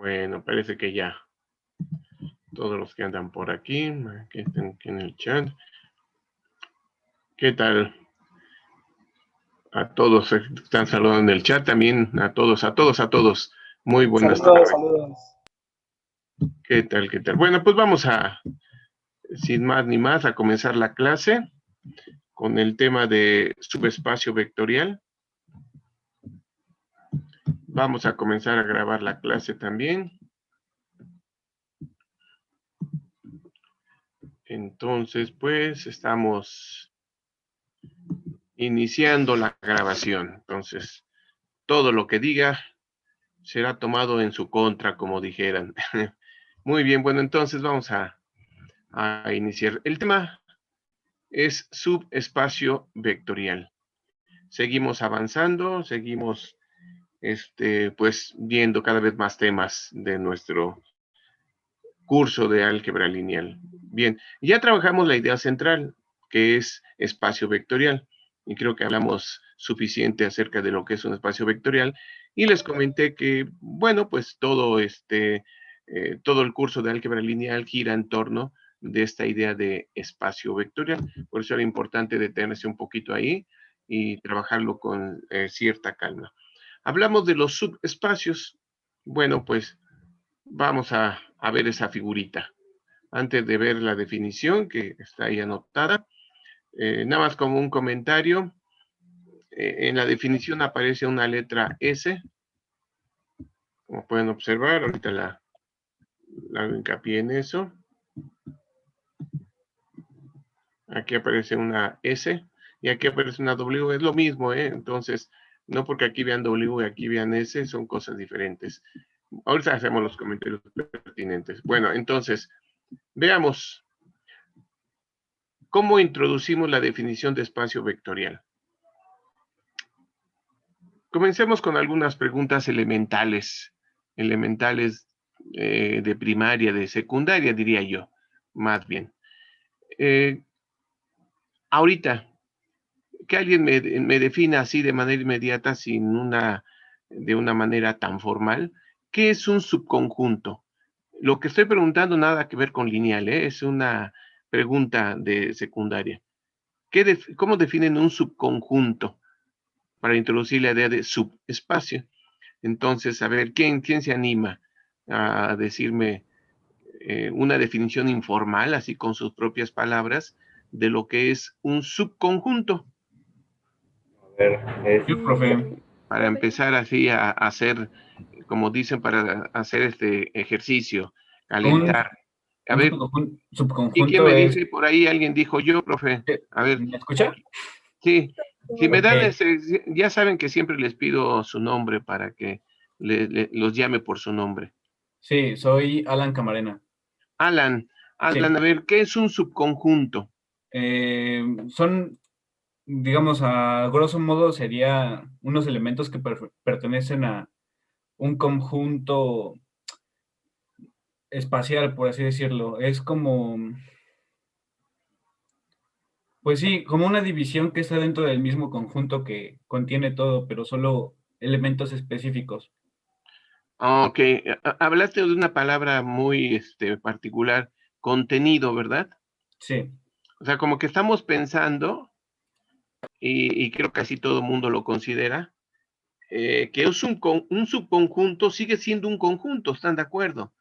Bueno, parece que ya todos los que andan por aquí, que están aquí en el chat. ¿Qué tal? A todos están saludando en el chat también, a todos. Muy buenas tardes. Saludos. ¿Qué tal? Bueno, pues vamos a, sin más ni más, a comenzar la clase con el tema de subespacio vectorial. Vamos a comenzar a grabar la clase también. Entonces, pues, estamos iniciando la grabación. Entonces, todo lo que diga será tomado en su contra, como dijeran. Muy bien, bueno, entonces vamos a iniciar. El tema es subespacio vectorial. Seguimos avanzando, seguimos pues viendo cada vez más temas de nuestro curso de álgebra lineal. Bien, ya trabajamos la idea central, que es espacio vectorial, y creo que hablamos suficiente acerca de lo que es un espacio vectorial, y les comenté que, bueno, pues todo el curso de álgebra lineal gira en torno de esta idea de espacio vectorial, por eso era importante detenerse un poquito ahí y trabajarlo con cierta calma. Hablamos de los subespacios. Bueno, pues vamos a ver esa figurita. Antes de ver la definición que está ahí anotada, nada más como un comentario, en la definición aparece una letra S, como pueden observar, ahorita la hago hincapié en eso. Aquí aparece una S y aquí aparece una W, es lo mismo, entonces, no porque aquí vean W y aquí vean S, son cosas diferentes. Ahorita hacemos los comentarios pertinentes. Bueno, entonces, veamos cómo introducimos la definición de espacio vectorial. Comencemos con algunas preguntas elementales de primaria, de secundaria, diría yo, más bien. Ahorita, que alguien me defina así de manera inmediata, de una manera tan formal, ¿qué es un subconjunto? Lo que estoy preguntando nada que ver con lineal, es una pregunta de secundaria. ¿Cómo definen un subconjunto? Para introducir la idea de subespacio. Entonces, a ver, ¿quién se anima a decirme una definición informal, así con sus propias palabras, de lo que es un subconjunto? A ver, Yo, profe. Para empezar así a hacer, como dicen, para hacer este ejercicio, calentar. A Un ver, ¿y quién subconjunto me es... dice? Por ahí alguien dijo yo, profe. A ver, ¿Me escucha? sí, si me dan Ok. ya saben que siempre les pido su nombre para que los llame por su nombre. Sí, soy Alan Camarena. Alan, Sí. a ver, ¿qué es un subconjunto? Son, digamos, a grosso modo, sería unos elementos que pertenecen a un conjunto espacial, por así decirlo. Es como, pues sí, como una división que está dentro del mismo conjunto que contiene todo, pero solo elementos específicos. Ok, hablaste de una palabra muy particular, contenido, ¿verdad? Sí. O sea, como que estamos pensando, y creo que así todo el mundo lo considera, que es un subconjunto sigue siendo un conjunto, ¿están de acuerdo?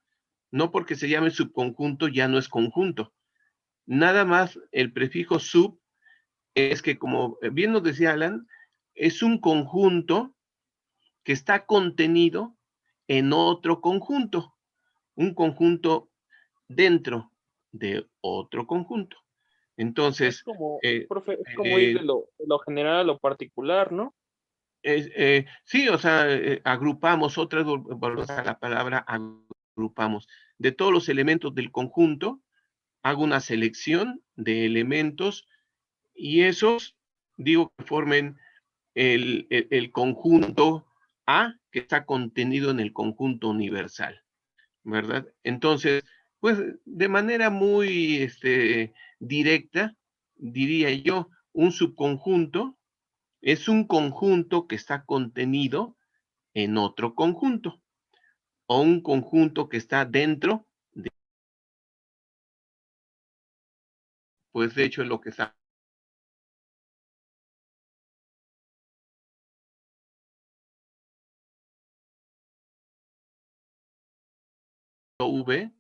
No porque se llame subconjunto ya no es conjunto. Nada más el prefijo sub es que, como bien nos decía Alan, es un conjunto que está contenido en otro conjunto, un conjunto dentro de otro conjunto. Entonces, Profe, es como ir de lo general a lo particular, ¿no? sí, o sea, agrupamos, volvemos a la palabra agrupamos. De todos los elementos del conjunto, hago una selección de elementos y esos, digo, que formen el conjunto A que está contenido en el conjunto universal, ¿verdad? Entonces, pues de manera muy directa, diría yo, un subconjunto es un conjunto que está contenido en otro conjunto. o un conjunto que está dentro de, pues de hecho es lo que está V,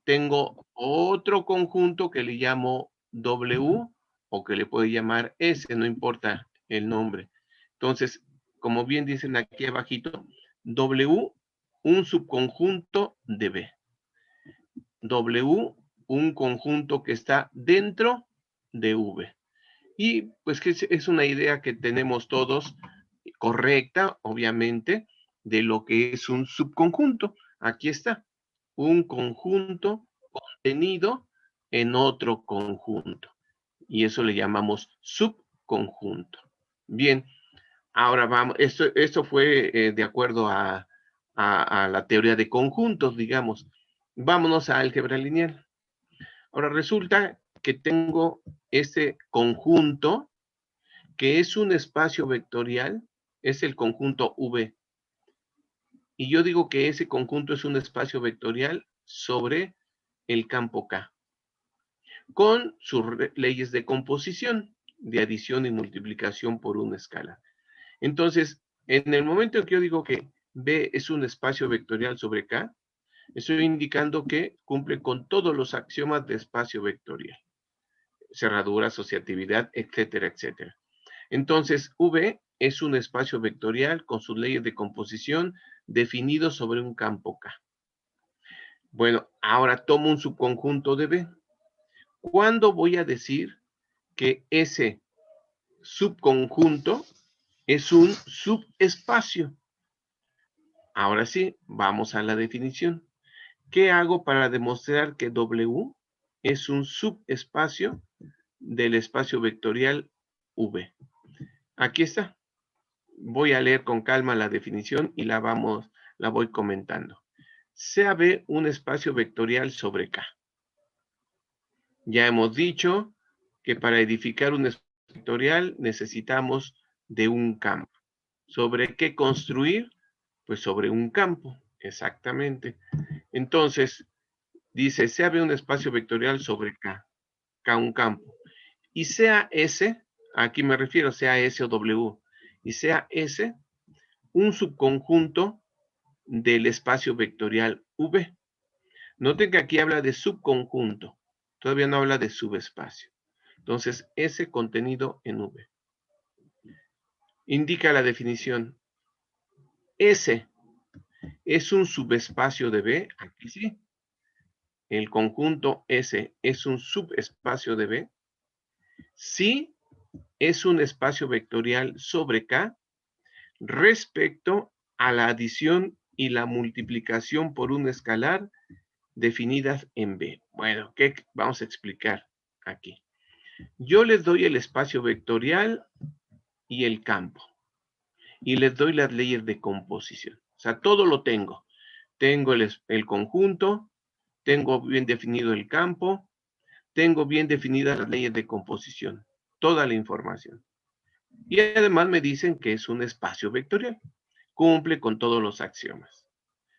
tengo otro conjunto que le llamo W o que le puedo llamar S, no importa el nombre. Entonces, como bien dicen aquí abajito, W, un subconjunto de B. W, un conjunto que está dentro de V. Y pues que es una idea que tenemos todos correcta, obviamente, de lo que es un subconjunto. Aquí está, un conjunto contenido en otro conjunto. Y eso le llamamos subconjunto. Bien, ahora vamos, esto fue de acuerdo a la teoría de conjuntos, digamos. Vámonos a álgebra lineal. Ahora resulta que tengo este conjunto que es un espacio vectorial, es el conjunto V. Y yo digo que ese conjunto es un espacio vectorial sobre el campo K, con sus leyes de composición, de adición y multiplicación por una escala. Entonces, en el momento en que yo digo que B es un espacio vectorial sobre K, estoy indicando que cumple con todos los axiomas de espacio vectorial. Cerradura, asociatividad, etcétera, etcétera. Entonces, V es un espacio vectorial con sus leyes de composición definido sobre un campo K. Bueno, ahora tomo un subconjunto de B. ¿Cuándo voy a decir que ese subconjunto es un subespacio? Ahora sí, vamos a la definición. ¿Qué hago para demostrar que W es un subespacio del espacio vectorial V? Aquí está. Voy a leer con calma la definición y la voy comentando. Sea B un espacio vectorial sobre K. Ya hemos dicho que para edificar un espacio vectorial necesitamos de un campo. ¿Sobre qué construir? Pues sobre un campo, exactamente. Entonces, dice, sea B un espacio vectorial sobre K, K un campo, y sea S, aquí me refiero, sea S o W, y sea S un subconjunto del espacio vectorial V. Noten que aquí habla de subconjunto, todavía no habla de subespacio. Entonces, S contenido en V. Indica la definición. S es un subespacio de B, aquí sí. El conjunto S es un subespacio de B. Sí es un espacio vectorial sobre K respecto a la adición y la multiplicación por un escalar definidas en B. Bueno, ¿qué vamos a explicar aquí? Yo les doy el espacio vectorial y el campo. Y les doy las leyes de composición. O sea, todo lo tengo. Tengo el conjunto, tengo bien definido el campo, tengo bien definidas las leyes de composición. Toda la información. Y además me dicen que es un espacio vectorial. Cumple con todos los axiomas.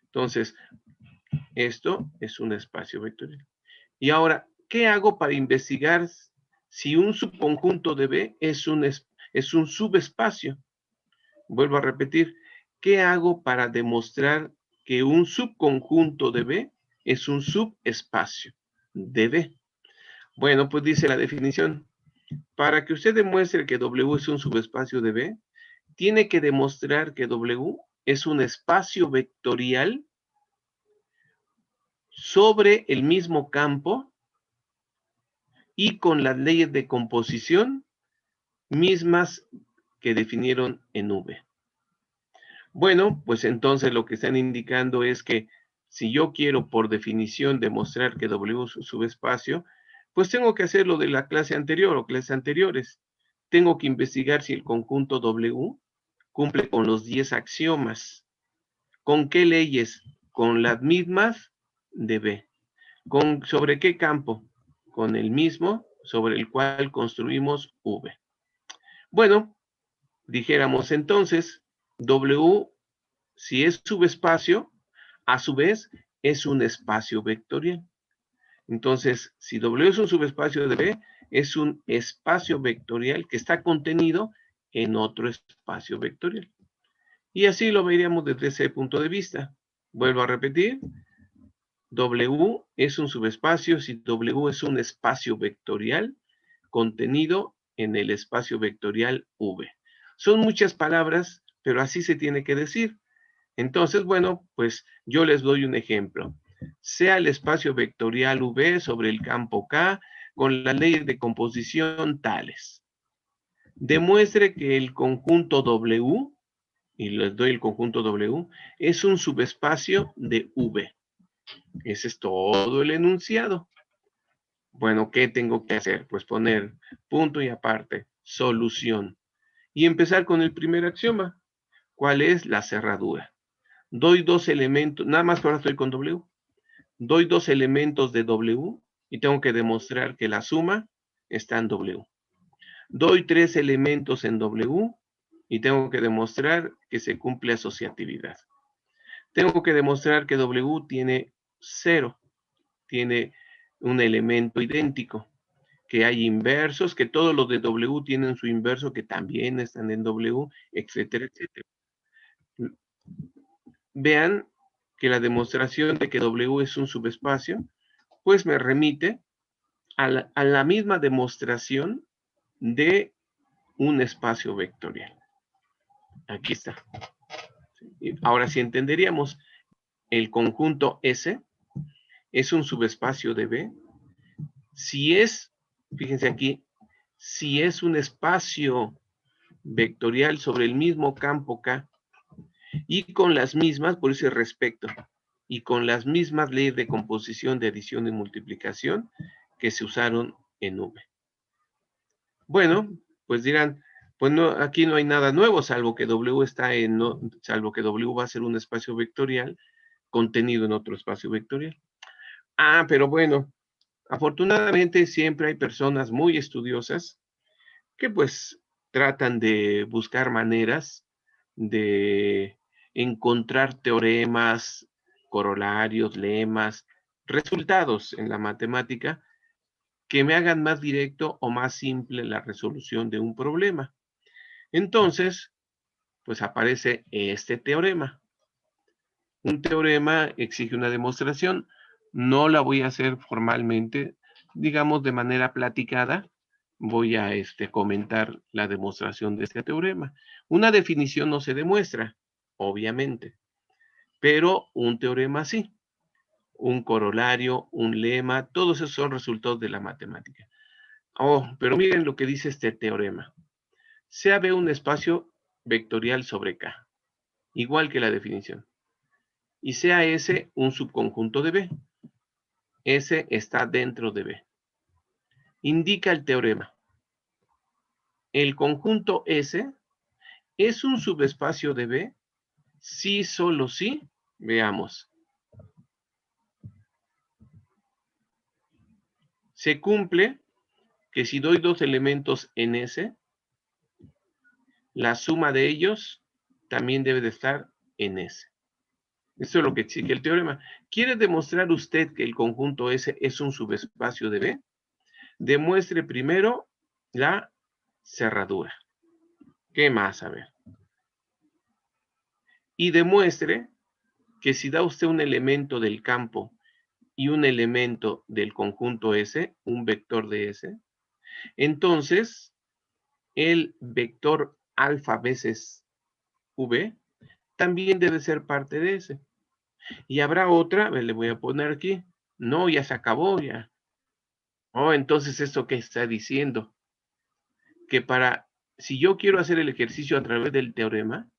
Entonces, esto es un espacio vectorial. Y ahora, ¿qué hago para investigar si un subconjunto de B es un subespacio? Vuelvo a repetir, ¿qué hago para demostrar que un subconjunto de B es un subespacio de B? Bueno, pues dice la definición. Para que usted demuestre que W es un subespacio de B, tiene que demostrar que W es un espacio vectorial sobre el mismo campo y con las leyes de composición mismas que definieron en V. Bueno, pues entonces lo que están indicando es que si yo quiero por definición demostrar que W es un subespacio, pues tengo que hacer lo de la clase anterior o clases anteriores. Tengo que investigar si el conjunto W cumple con los 10 axiomas. ¿Con qué leyes? Con las mismas de B. ¿Sobre qué campo? Con el mismo sobre el cual construimos V. Bueno, dijéramos entonces, W, si es subespacio, a su vez es un espacio vectorial. Entonces, si W es un subespacio de B, es un espacio vectorial que está contenido en otro espacio vectorial. Y así lo veríamos desde ese punto de vista. Vuelvo a repetir, W es un subespacio si W es un espacio vectorial contenido en el espacio vectorial V. Son muchas palabras, pero así se tiene que decir. Entonces, bueno, pues yo les doy un ejemplo. Sea el espacio vectorial V sobre el campo K con las leyes de composición tales. Demuestre que el conjunto W, y les doy el conjunto W, es un subespacio de V. Ese es todo el enunciado. Bueno, ¿qué tengo que hacer? Pues poner punto y aparte, solución. Y empezar con el primer axioma. ¿Cuál es la cerradura? Doy dos elementos, nada más que ahora estoy con W. Doy dos elementos de W y tengo que demostrar que la suma está en W. Doy tres elementos en W y tengo que demostrar que se cumple asociatividad. Tengo que demostrar que W tiene 0, tiene un elemento idéntico, que hay inversos, que todos los de W tienen su inverso, que también están en W, etcétera, etcétera. Vean que la demostración de que W es un subespacio, pues me remite a la misma demostración de un espacio vectorial. Aquí está. Ahora sí entenderíamos, el conjunto S es un subespacio de B. Si es, fíjense aquí, si es un espacio vectorial sobre el mismo campo K y con las mismas, por ese respecto, y con las mismas leyes de composición, de adición y multiplicación que se usaron en V. Bueno, pues dirán, pues no, aquí no hay nada nuevo, salvo que W está en, no, salvo que W va a ser un espacio vectorial contenido en otro espacio vectorial. Ah, pero bueno, afortunadamente siempre hay personas muy estudiosas que pues tratan de buscar maneras de encontrar teoremas, corolarios, lemas, resultados en la matemática que me hagan más directo o más simple la resolución de un problema. Entonces, pues aparece este teorema. Un teorema exige una demostración. No la voy a hacer formalmente, digamos de manera platicada. Voy a comentar la demostración de este teorema. Una definición no se demuestra, obviamente, pero un teorema sí. Un corolario, un lema, todos esos son resultados de la matemática. Oh, pero miren lo que dice este teorema. Sea B un espacio vectorial sobre K, igual que la definición. Y sea S un subconjunto de B. S está dentro de B. Indica el teorema. El conjunto S es un subespacio de B si, solo si, veamos. Se cumple que si doy dos elementos en S, la suma de ellos también debe de estar en S. Eso es lo que exige el teorema. ¿Quiere demostrar usted que el conjunto S es un subespacio de B? Demuestre primero la cerradura. ¿Qué más? A ver. Y demuestre que si da usted un elemento del campo y un elemento del conjunto S, un vector de S, entonces el vector alfa veces V también debe ser parte de S. Y habrá otra, le voy a poner aquí, no, ya se acabó, ya. Oh, entonces esto que está diciendo, que si yo quiero hacer el ejercicio a través del teorema,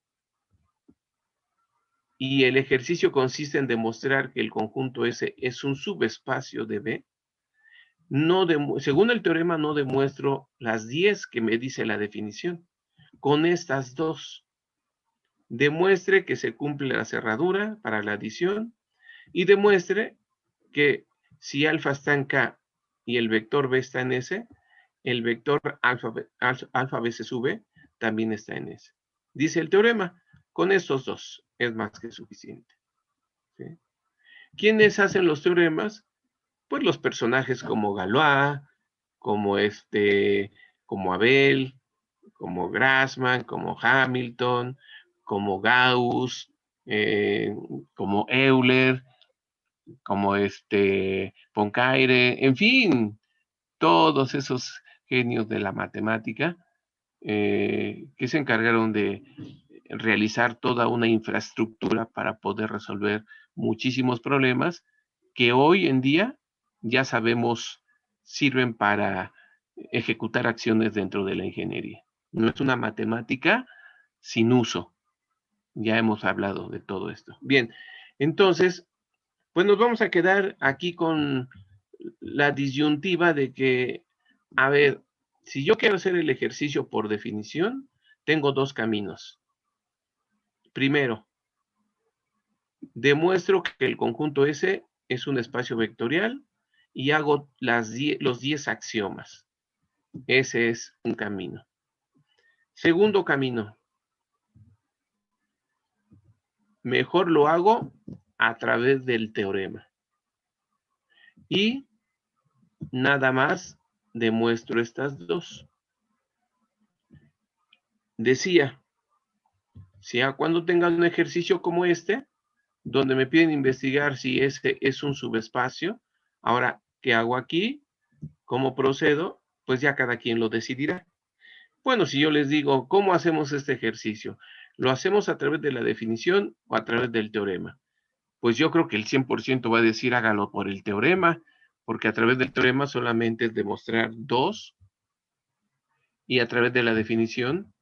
y el ejercicio consiste en demostrar que el conjunto S es un subespacio de B, según el teorema no demuestro las 10 que me dice la definición. Con estas dos, demuestre que se cumple la cerradura para la adición y demuestre que si alfa está en K y el vector B está en S, el vector alfa veces V también está en S. Dice el teorema, con estos dos es más que suficiente. ¿sí? ¿Quiénes hacen los teoremas? Pues los personajes como Galois, como como Abel, como Grassmann, como Hamilton, como Gauss, como Euler, como Poincaré, en fin, todos esos genios de la matemática que se encargaron de realizar toda una infraestructura para poder resolver muchísimos problemas que hoy en día ya sabemos sirven para ejecutar acciones dentro de la ingeniería. No es una matemática sin uso. Ya hemos hablado de todo esto. Bien, entonces, pues nos vamos a quedar aquí con la disyuntiva de que, a ver, si yo quiero hacer el ejercicio por definición, tengo dos caminos. Primero, demuestro que el conjunto S es un espacio vectorial y hago los 10 axiomas. Ese es un camino. Segundo camino, mejor lo hago a través del teorema. Y nada más demuestro estas dos. Decía, si cuando tenga un ejercicio como este, donde me piden investigar si ese es un subespacio, ahora, ¿qué hago aquí? ¿Cómo procedo? Pues ya cada quien lo decidirá. Bueno, si yo les digo, ¿cómo hacemos este ejercicio? ¿Lo hacemos a través de la definición o a través del teorema? Pues yo creo que el 100% va a decir hágalo por el teorema, porque a través del teorema solamente es demostrar 2 y a través de la definición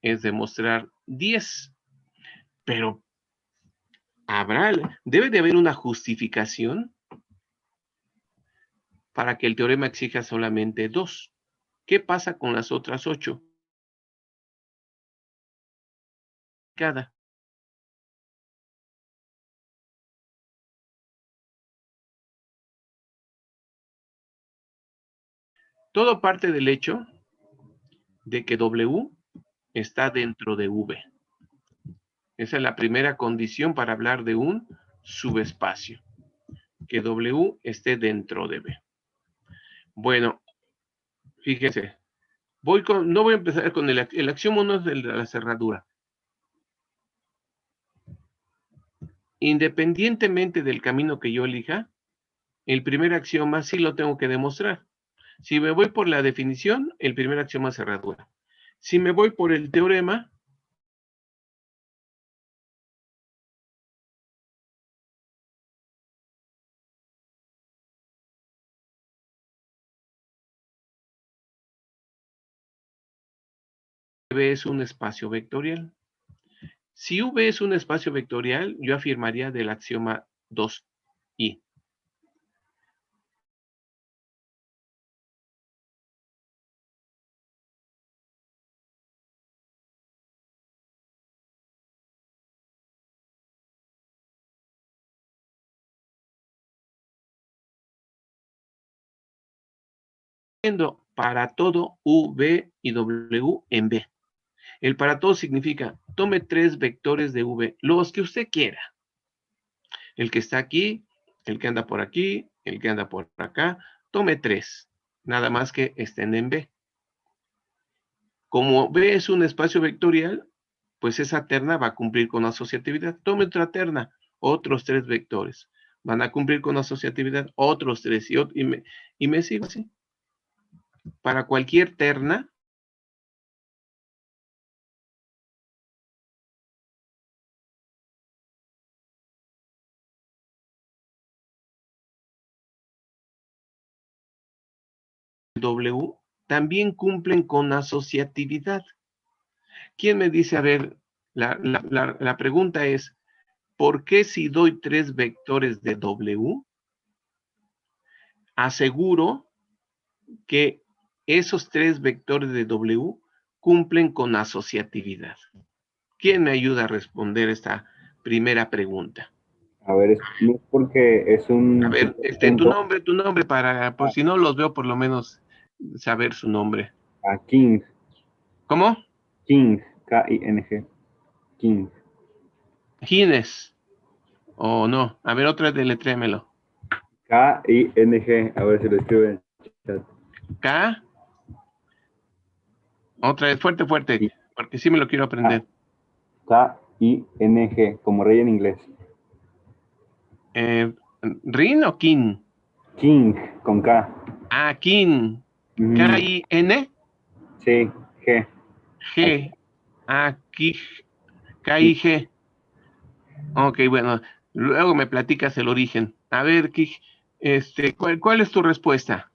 es demostrar 10. Pero debe de haber una justificación para que el teorema exija solamente 2. ¿Qué pasa con las otras 8? Cada. Todo parte del hecho de que W está dentro de V. Esa es la primera condición para hablar de un subespacio, que W esté dentro de V. Bueno, fíjense, no voy a empezar con el axioma 1 es el de la cerradura. Independientemente del camino que yo elija, el primer axioma sí lo tengo que demostrar. Si me voy por la definición, el primer axioma es cerradura. Si me voy por el teorema, V es un espacio vectorial. Si V es un espacio vectorial, yo afirmaría del axioma 2i. Para todo V y W en V. El para todo significa, tome 3 vectores de V, los que usted quiera. El que está aquí, el que anda por aquí, el que anda por acá, tome 3, nada más que estén en V. Como V es un espacio vectorial, pues esa terna va a cumplir con asociatividad. Tome otra terna, otros 3 vectores. Van a cumplir con asociatividad, otros 3, y me sigo así. Para cualquier terna, W también cumplen con asociatividad. ¿Quién me dice, a ver, la pregunta es, ¿por qué si doy 3 vectores de W, aseguro que esos 3 vectores de W cumplen con asociatividad? ¿Quién me ayuda a responder esta primera pregunta? A ver, no es porque es A un ver, superpunto tu nombre para, por si no los veo, por lo menos saber su nombre. a King, ¿Cómo? King, K-I-N-G, King. Gines. ¿O no? A ver, otra deletréamelo. K-I-N-G. A ver si lo escribo en el chat. K. Otra vez, fuerte, fuerte. Porque sí me lo quiero aprender. K-I-N-G, como rey en inglés. ¿Rin o Kin? King, con K. Ah, Kin. Ujú. K-I-N. Sí, G. G. Ah, K-I-G. Ok, bueno. Luego me platicas el origen. A ver, Kij, ¿cuál es tu respuesta?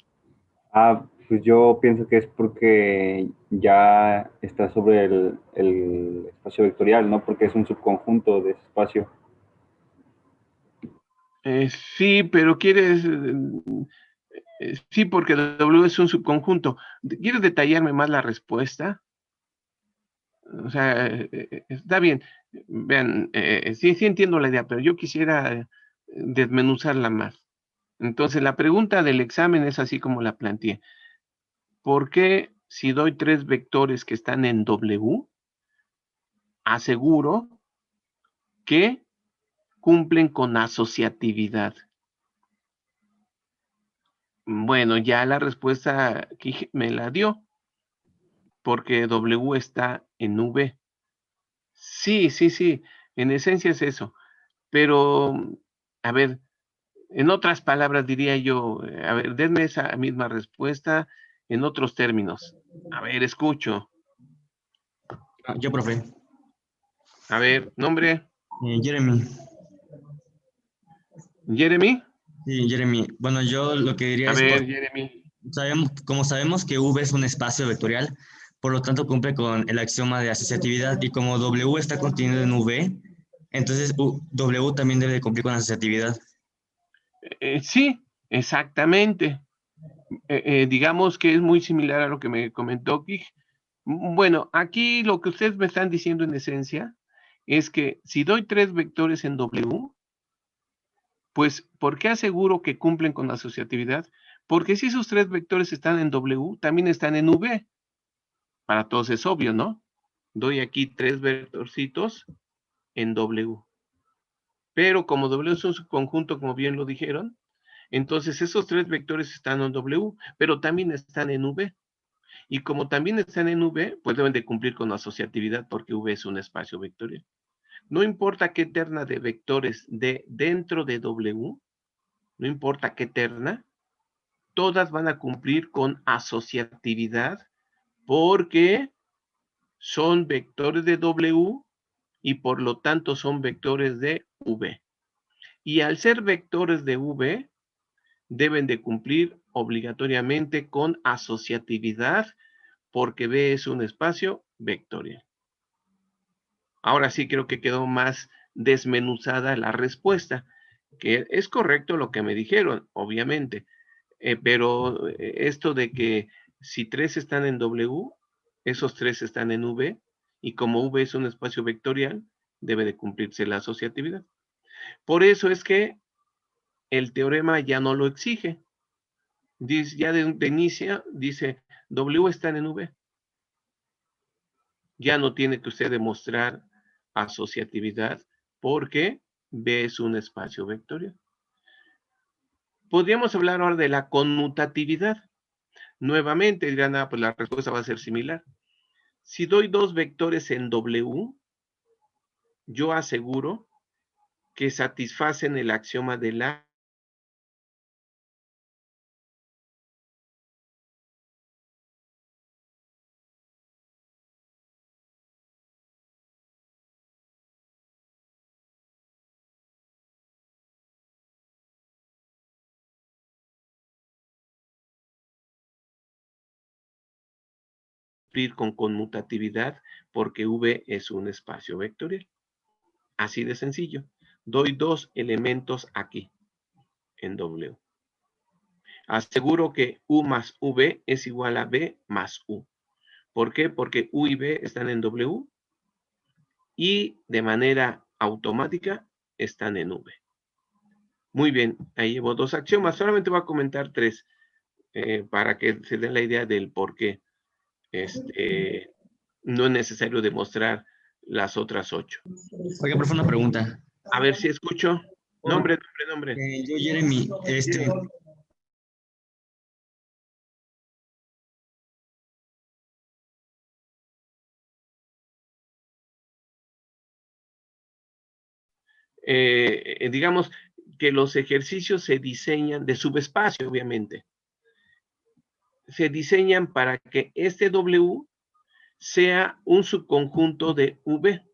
Pues yo pienso que es porque ya está sobre el espacio vectorial, ¿no? Porque es un subconjunto de ese espacio. Sí, pero quieres... sí, porque W es un subconjunto. ¿Quieres detallarme más la respuesta? O sea, está bien. Vean, sí entiendo la idea, pero yo quisiera desmenuzarla más. Entonces, la pregunta del examen es así como la planteé. ¿Por qué si doy 3 vectores que están en W, aseguro que cumplen con asociatividad? Bueno, ya la respuesta aquí me la dio, porque W está en V. Sí, en esencia es eso. Pero, a ver, en otras palabras diría yo, a ver, denme esa misma respuesta en otros términos. A ver, escucho. Yo, profe. A ver, nombre, Jeremy. Jeremy. Sí, Jeremy. Bueno, yo lo que diría A es, ver, Jeremy. como sabemos que V es un espacio vectorial, por lo tanto cumple con el axioma de asociatividad y como W está contenido en V, entonces W también debe de cumplir con asociatividad. Sí, exactamente. Digamos que es muy similar a lo que me comentó Kik. Bueno, aquí lo que ustedes me están diciendo en esencia es que si doy 3 vectores en W, pues, ¿por qué aseguro que cumplen con la asociatividad? Porque si esos 3 vectores están en W, también están en V. Para todos es obvio, ¿no? Doy aquí 3 vectorcitos en W. Pero como W es un subconjunto, como bien lo dijeron, entonces esos 3 vectores están en W, pero también están en V. Y como también están en V, pues deben de cumplir con la asociatividad porque V es un espacio vectorial. No importa qué terna de vectores de dentro de W, no importa qué terna, todas van a cumplir con asociatividad porque son vectores de W y por lo tanto son vectores de V. Y al ser vectores de V, deben de cumplir obligatoriamente con asociatividad porque V es un espacio vectorial. Ahora sí creo que quedó más desmenuzada la respuesta, que es correcto lo que me dijeron, obviamente, pero esto de que si 3 están en W, esos 3 están en V, y como V es un espacio vectorial, debe de cumplirse la asociatividad. Por eso es que el teorema ya no lo exige. Dice, ya de inicio dice, W están en V. Ya no tiene que usted demostrar asociatividad porque V es un espacio vectorial. Podríamos hablar ahora de la conmutatividad. Nuevamente dirán, pues la respuesta va a ser similar. Si doy 2 vectores en W, yo aseguro que satisfacen el axioma de la cumplir con conmutatividad porque V es un espacio vectorial. Así de sencillo. Doy 2 elementos aquí en W. Aseguro que U más V es igual a B más U. ¿Por qué? Porque U y B están en W y de manera automática están en V. Muy bien, ahí llevo 2 axiomas. Solamente voy a comentar 3 para que se den la idea del por qué no es necesario demostrar las otras 8. Oiga, profe, una pregunta. A ver si escucho. Nombre. Yo, Jeremy, digamos que los ejercicios se diseñan de subespacio, obviamente. Se diseñan para que este W sea un subconjunto de V.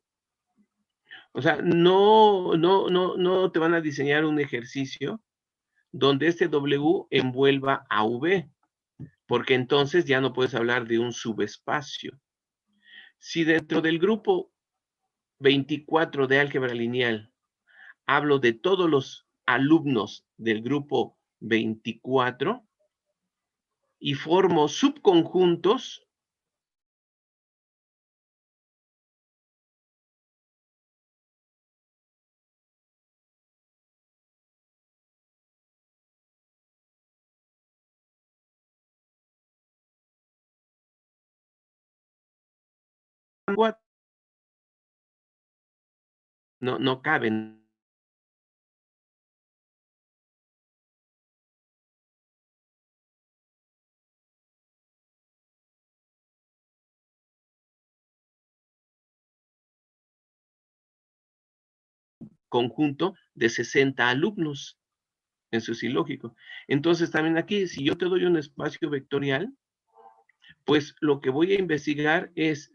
O sea, no te van a diseñar un ejercicio donde este W envuelva a V, porque entonces ya no puedes hablar de un subespacio. Si dentro del grupo 24 de álgebra lineal hablo de todos los alumnos del grupo 24 y formo subconjuntos, no caben. Conjunto de 60 alumnos. Eso es ilógico. Entonces, también aquí, si yo te doy un espacio vectorial, pues lo que voy a investigar es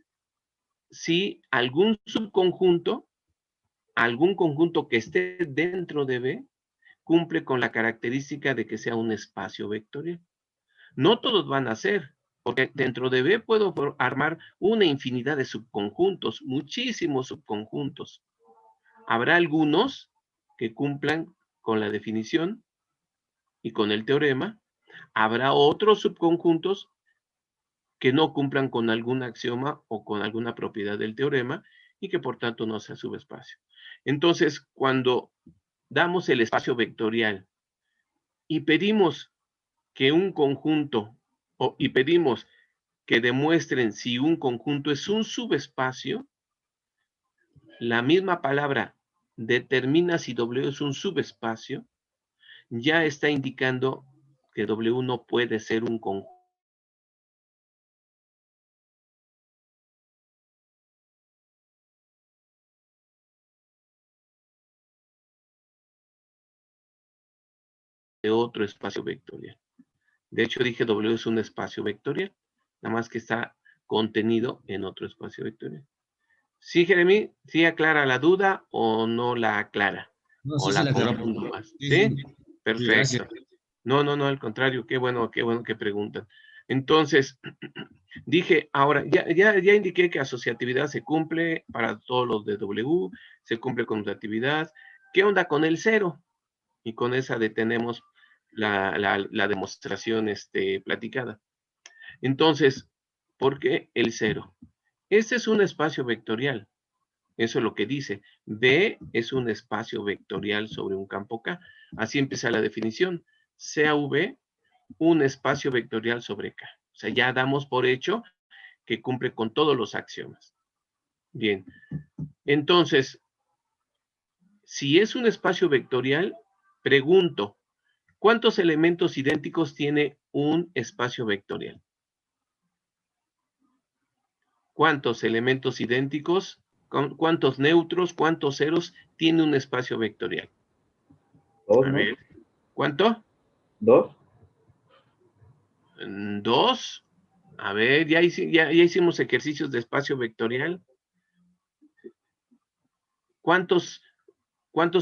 si algún subconjunto, algún conjunto que esté dentro de B, cumple con la característica de que sea un espacio vectorial. No todos van a ser, porque dentro de B puedo armar una infinidad de subconjuntos, muchísimos subconjuntos. Habrá algunos que cumplan con la definición y con el teorema. Habrá otros subconjuntos que no cumplan con algún axioma o con alguna propiedad del teorema y que por tanto no sea subespacio. Entonces, cuando damos el espacio vectorial y pedimos que un conjunto, y pedimos que demuestren si un conjunto es un subespacio, la misma palabra determina si W es un subespacio, ya está indicando que W no puede ser un conjunto. De otro espacio vectorial. De hecho, dije W es un espacio vectorial, nada más que está contenido en otro espacio vectorial. ¿Sí, Jeremy? ¿Sí aclara la duda o no la aclara? No, ¿O sí, la la aclaró. confundo más? Sí, ¿Sí? sí. Perfecto. Gracias. No, al contrario, qué bueno que preguntan. Entonces, dije, ahora, ya indiqué que asociatividad se cumple para todos los de W, se cumple conmutatividad. ¿Qué onda con el cero? Y con esa detenemos la demostración platicada. Entonces, ¿por qué el cero? Este es un espacio vectorial. Eso es lo que dice. B es un espacio vectorial sobre un campo K. Así empieza la definición. CAV, un espacio vectorial sobre K. O sea, ya damos por hecho que cumple con todos los axiomas. Bien. Entonces, si es un espacio vectorial, pregunto, ¿cuántos elementos idénticos tiene un espacio vectorial? ¿Cuántos elementos idénticos? ¿Cuántos neutros? ¿Cuántos ceros tiene un espacio vectorial? Dos, A ¿no? ver, ¿cuánto? ¿Dos? ¿Dos? A ver, ya hicimos ejercicios de espacio vectorial. ¿Cuántos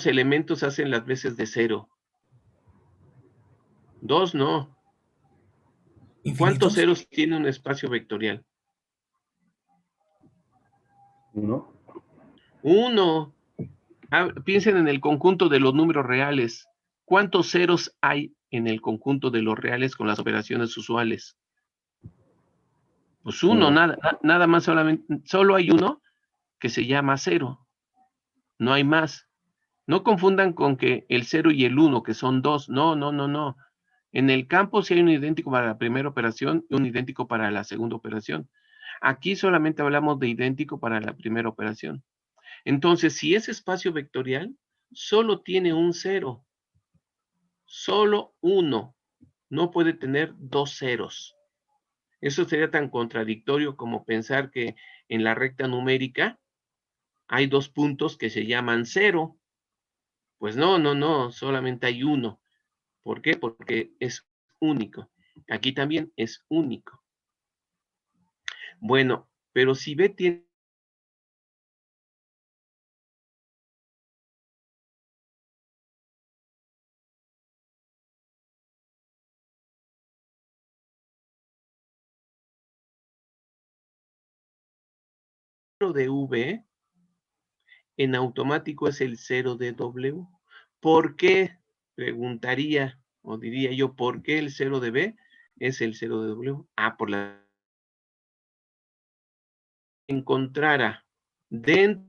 elementos hacen las veces de cero? Dos, no. ¿Cuántos ceros tiene un espacio vectorial? ¿Uno? Uno. Piensen en el conjunto de los números reales. ¿Cuántos ceros hay en el conjunto de los reales con las operaciones usuales? Pues uno, nada más, solo hay uno que se llama cero. No hay más. No confundan con que el 0 y el 1, que son dos. No. En el campo sí hay un idéntico para la primera operación y un idéntico para la segunda operación. Aquí solamente hablamos de idéntico para la primera operación. Entonces, si es espacio vectorial, solo tiene un cero. Solo uno. No puede tener dos ceros. Eso sería tan contradictorio como pensar que en la recta numérica hay dos puntos que se llaman cero. Pues no, no, no, solamente hay uno. ¿Por qué? Porque es único. Aquí también es único. Bueno, pero si B tiene cero de V, en automático es el cero de W. ¿Por qué? Preguntaría, o diría yo, ¿por qué el cero de B es el cero de W? Ah, por la encontrara dentro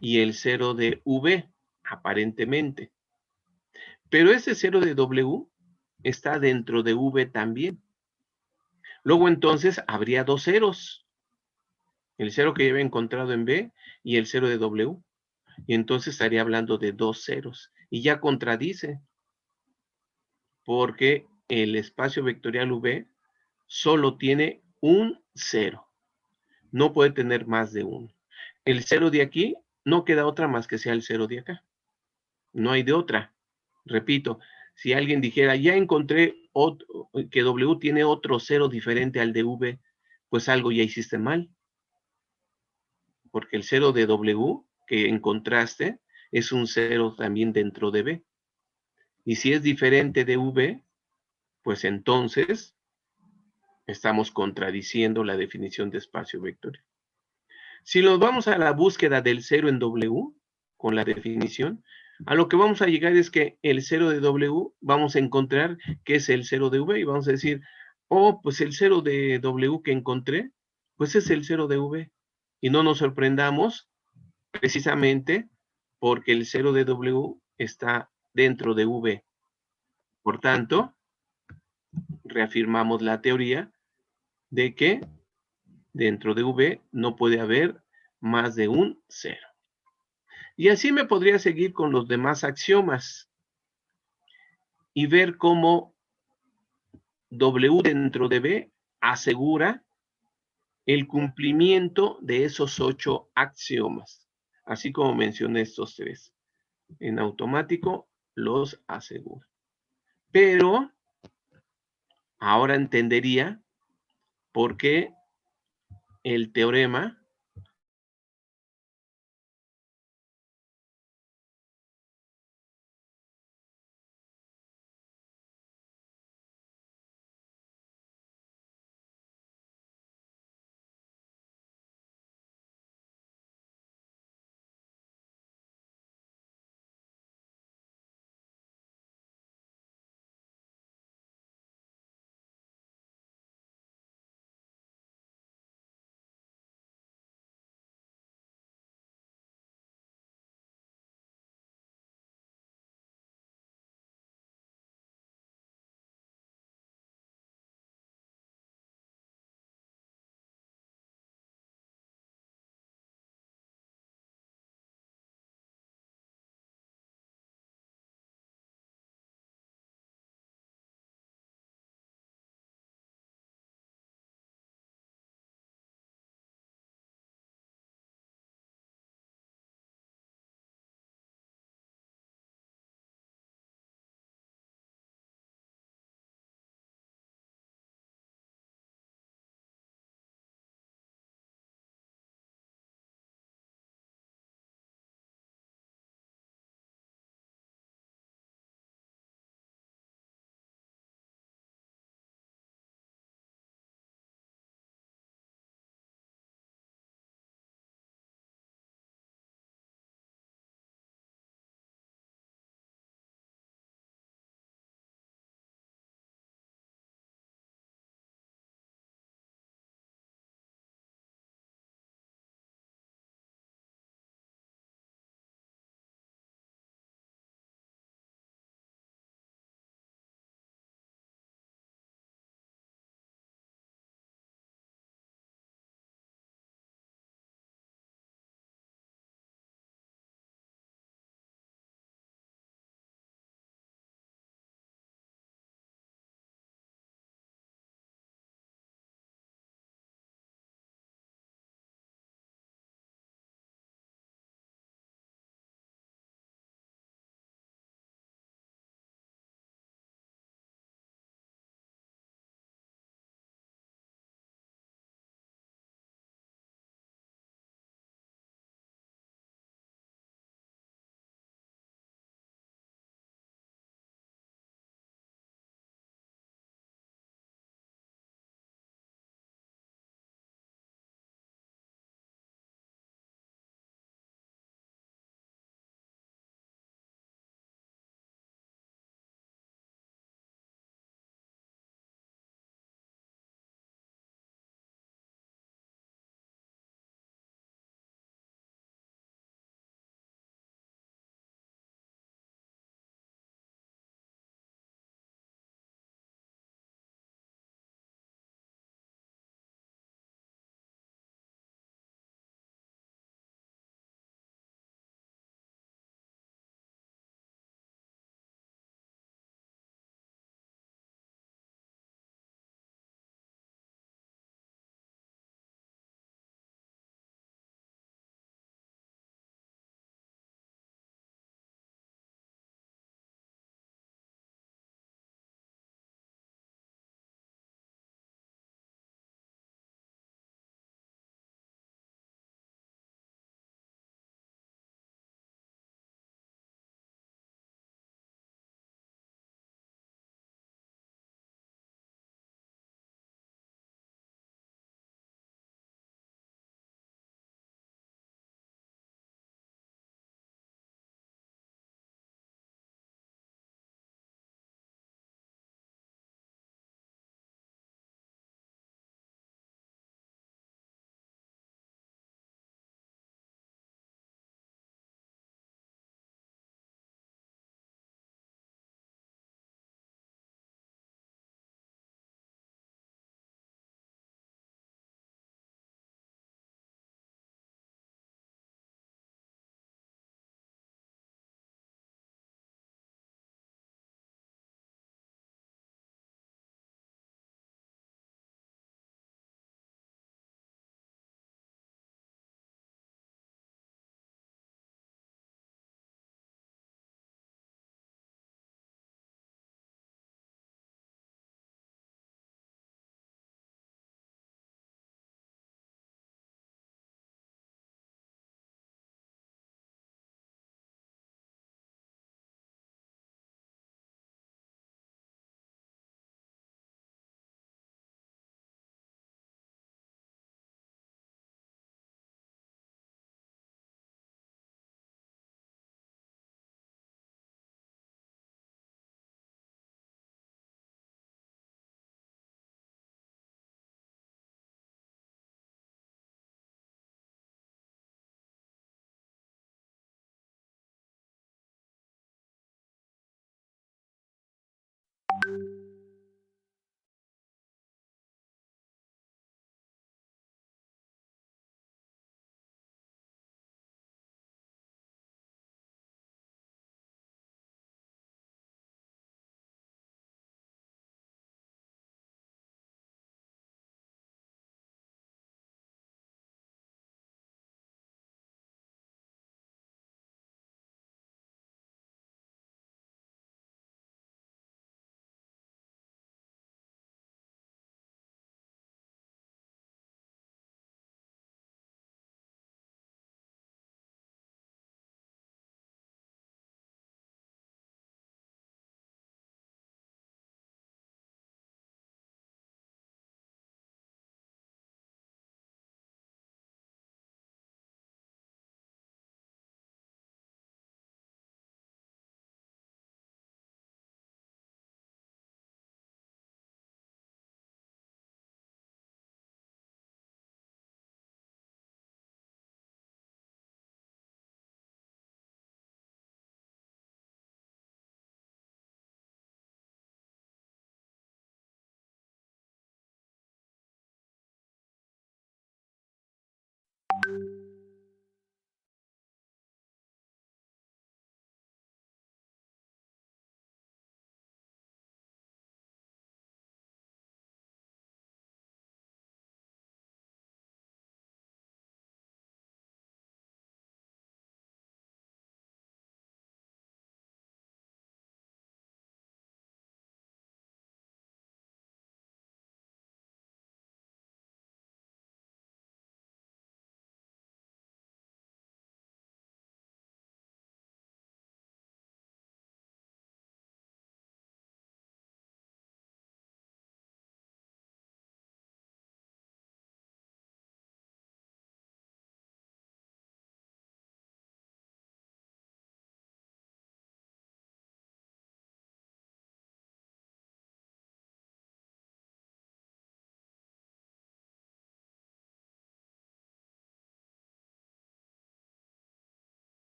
y el cero de V, aparentemente. Pero ese cero de W está dentro de V también. Luego entonces habría dos ceros. El cero que había encontrado en B y el cero de W. Y entonces estaría hablando de dos ceros. Y ya contradice, porque el espacio vectorial V solo tiene un cero. No puede tener más de uno. El cero de aquí no queda otra más que sea el cero de acá. No hay de otra. Repito, si alguien dijera, ya encontré que W tiene otro cero diferente al de V, pues algo ya hiciste mal. Porque el cero de W que encontraste es un cero también dentro de B. Y si es diferente de V, pues entonces estamos contradiciendo la definición de espacio vectorial. Si nos vamos a la búsqueda del cero en W, con la definición, a lo que vamos a llegar es que el cero de W vamos a encontrar que es el cero de V y vamos a decir, oh, pues el cero de W que encontré, pues es el cero de V. Y no nos sorprendamos precisamente porque el cero de W está dentro de V. Por tanto, reafirmamos la teoría de que dentro de V no puede haber más de un cero. Y así me podría seguir con los demás axiomas y ver cómo W dentro de B asegura el cumplimiento de esos 8 axiomas, así como mencioné estos 3. En automático los asegura. Pero ahora entendería por qué el teorema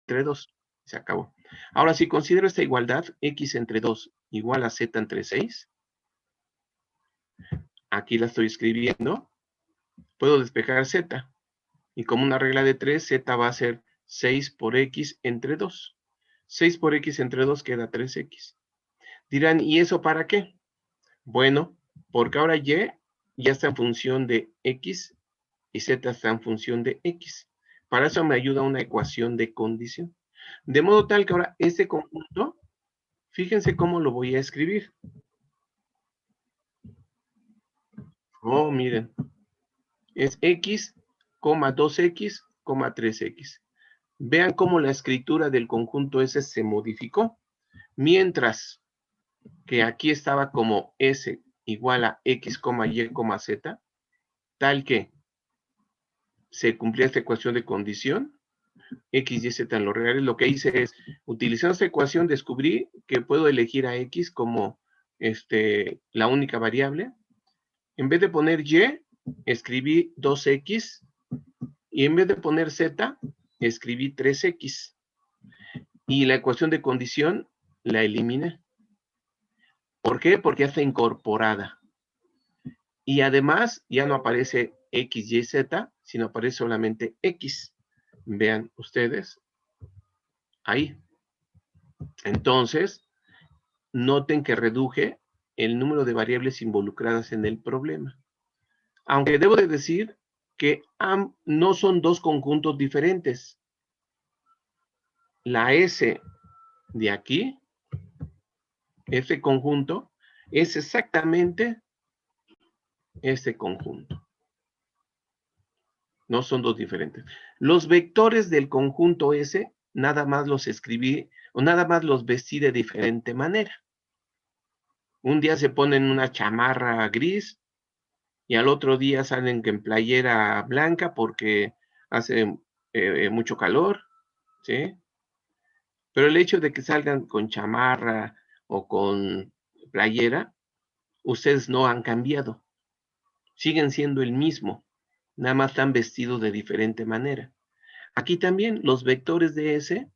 entre 2. Se acabó. Ahora, si considero esta igualdad, x entre 2 igual a z entre 6, aquí la estoy escribiendo, puedo despejar z. Y como una regla de 3, z va a ser 6 por x entre 2. 6 por x entre 2 queda 3x. Dirán, ¿y eso para qué? Bueno, porque ahora y ya está en función de x y z está en función de x. Para eso me ayuda una ecuación de condición. De modo tal que ahora este conjunto, fíjense cómo lo voy a escribir. Oh, miren. Es x, 2x, 3x. Vean cómo la escritura del conjunto S se modificó. Mientras que aquí estaba como S igual a x, y, z, tal que se cumplía esta ecuación de condición, x, y, z en los reales, lo que hice es, utilizando esta ecuación, descubrí que puedo elegir a x como la única variable. En vez de poner y, escribí 2x, y en vez de poner z, escribí 3x. Y la ecuación de condición la eliminé. ¿Por qué? Porque ya está incorporada. Y además ya no aparece x, y, z, sino aparece solamente x. Vean ustedes. Ahí. Entonces, noten que reduje el número de variables involucradas en el problema. Aunque debo de decir que no son dos conjuntos diferentes. La S de aquí, este conjunto, es exactamente este conjunto. No son dos diferentes. Los vectores del conjunto S, nada más los escribí, o nada más los vestí de diferente manera. Un día se ponen una chamarra gris, y al otro día salen en playera blanca porque hace mucho calor, ¿sí? Pero el hecho de que salgan con chamarra o con playera, ustedes no han cambiado. Siguen siendo el mismo, nada más están vestidos de diferente manera. Aquí también los vectores de S,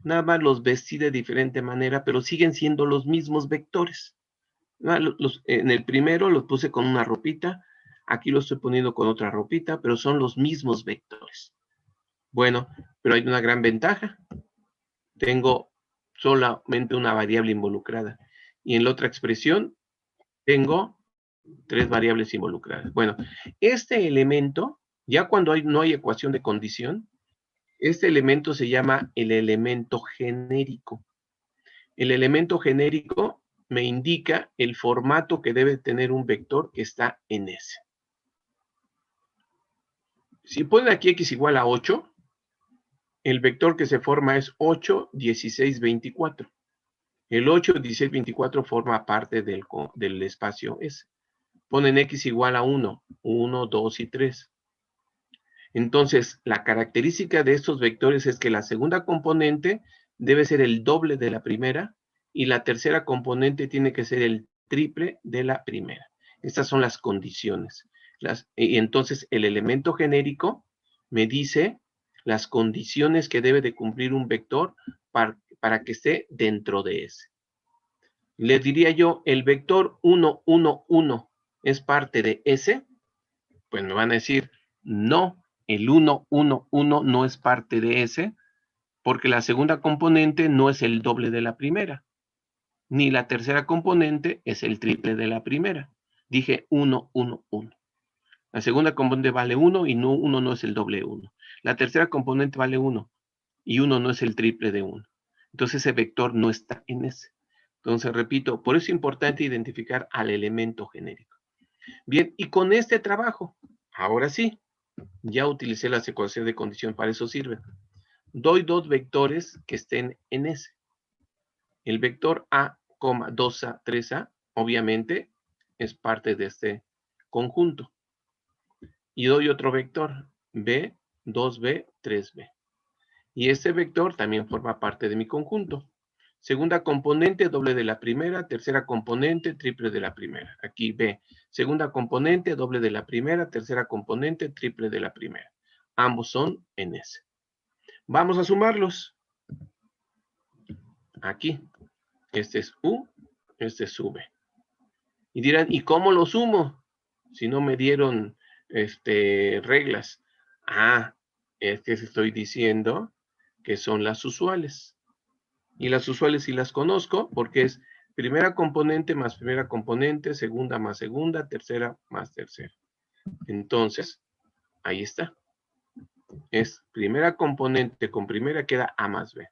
nada más los vestí de diferente manera, pero siguen siendo los mismos vectores. En el primero los puse con una ropita, aquí lo estoy poniendo con otra ropita, pero son los mismos vectores. Bueno, pero hay una gran ventaja. Tengo solamente una variable involucrada. Y en la otra expresión tengo 3 variables involucradas. Bueno, este elemento, ya cuando no hay ecuación de condición, este elemento se llama el elemento genérico. El elemento genérico me indica el formato que debe tener un vector que está en S. Si ponen aquí x igual a 8, el vector que se forma es 8, 16, 24. El 8, 16, 24 forma parte del espacio S. Ponen x igual a 1, 1, 2 y 3. Entonces, la característica de estos vectores es que la segunda componente debe ser el doble de la primera y la tercera componente tiene que ser el triple de la primera. Estas son las condiciones. Y entonces, el elemento genérico me dice las condiciones que debe de cumplir un vector para que esté dentro de ese. Le diría yo, ¿el vector 1, 1, 1 es parte de S? Pues me van a decir, no, el 1, 1, 1 no es parte de S, porque la segunda componente no es el doble de la primera, ni la tercera componente es el triple de la primera. Dije 1, 1, 1. La segunda componente vale 1 y 1 no es el doble de 1. La tercera componente vale 1 y 1 no es el triple de 1. Entonces ese vector no está en S. Entonces, repito, por eso es importante identificar al elemento genérico. Bien, y con este trabajo, ahora sí, ya utilicé las ecuaciones de condición, para eso sirven. Doy dos vectores que estén en S. El vector A, 2A, 3A, obviamente, es parte de este conjunto. Y doy otro vector, B, 2B, 3B. Y este vector también forma parte de mi conjunto. Segunda componente, doble de la primera. Tercera componente, triple de la primera. Aquí B. Segunda componente, doble de la primera. Tercera componente, triple de la primera. Ambos son en S. Vamos a sumarlos. aquí. Este es U, este es V. Y dirán, ¿y cómo lo sumo? Si no me dieron reglas. Ah, es que estoy diciendo que son las usuales. Y las usuales sí las conozco porque es primera componente más primera componente, segunda más segunda, tercera más tercera. Entonces, ahí está. Es primera componente con primera queda A más B.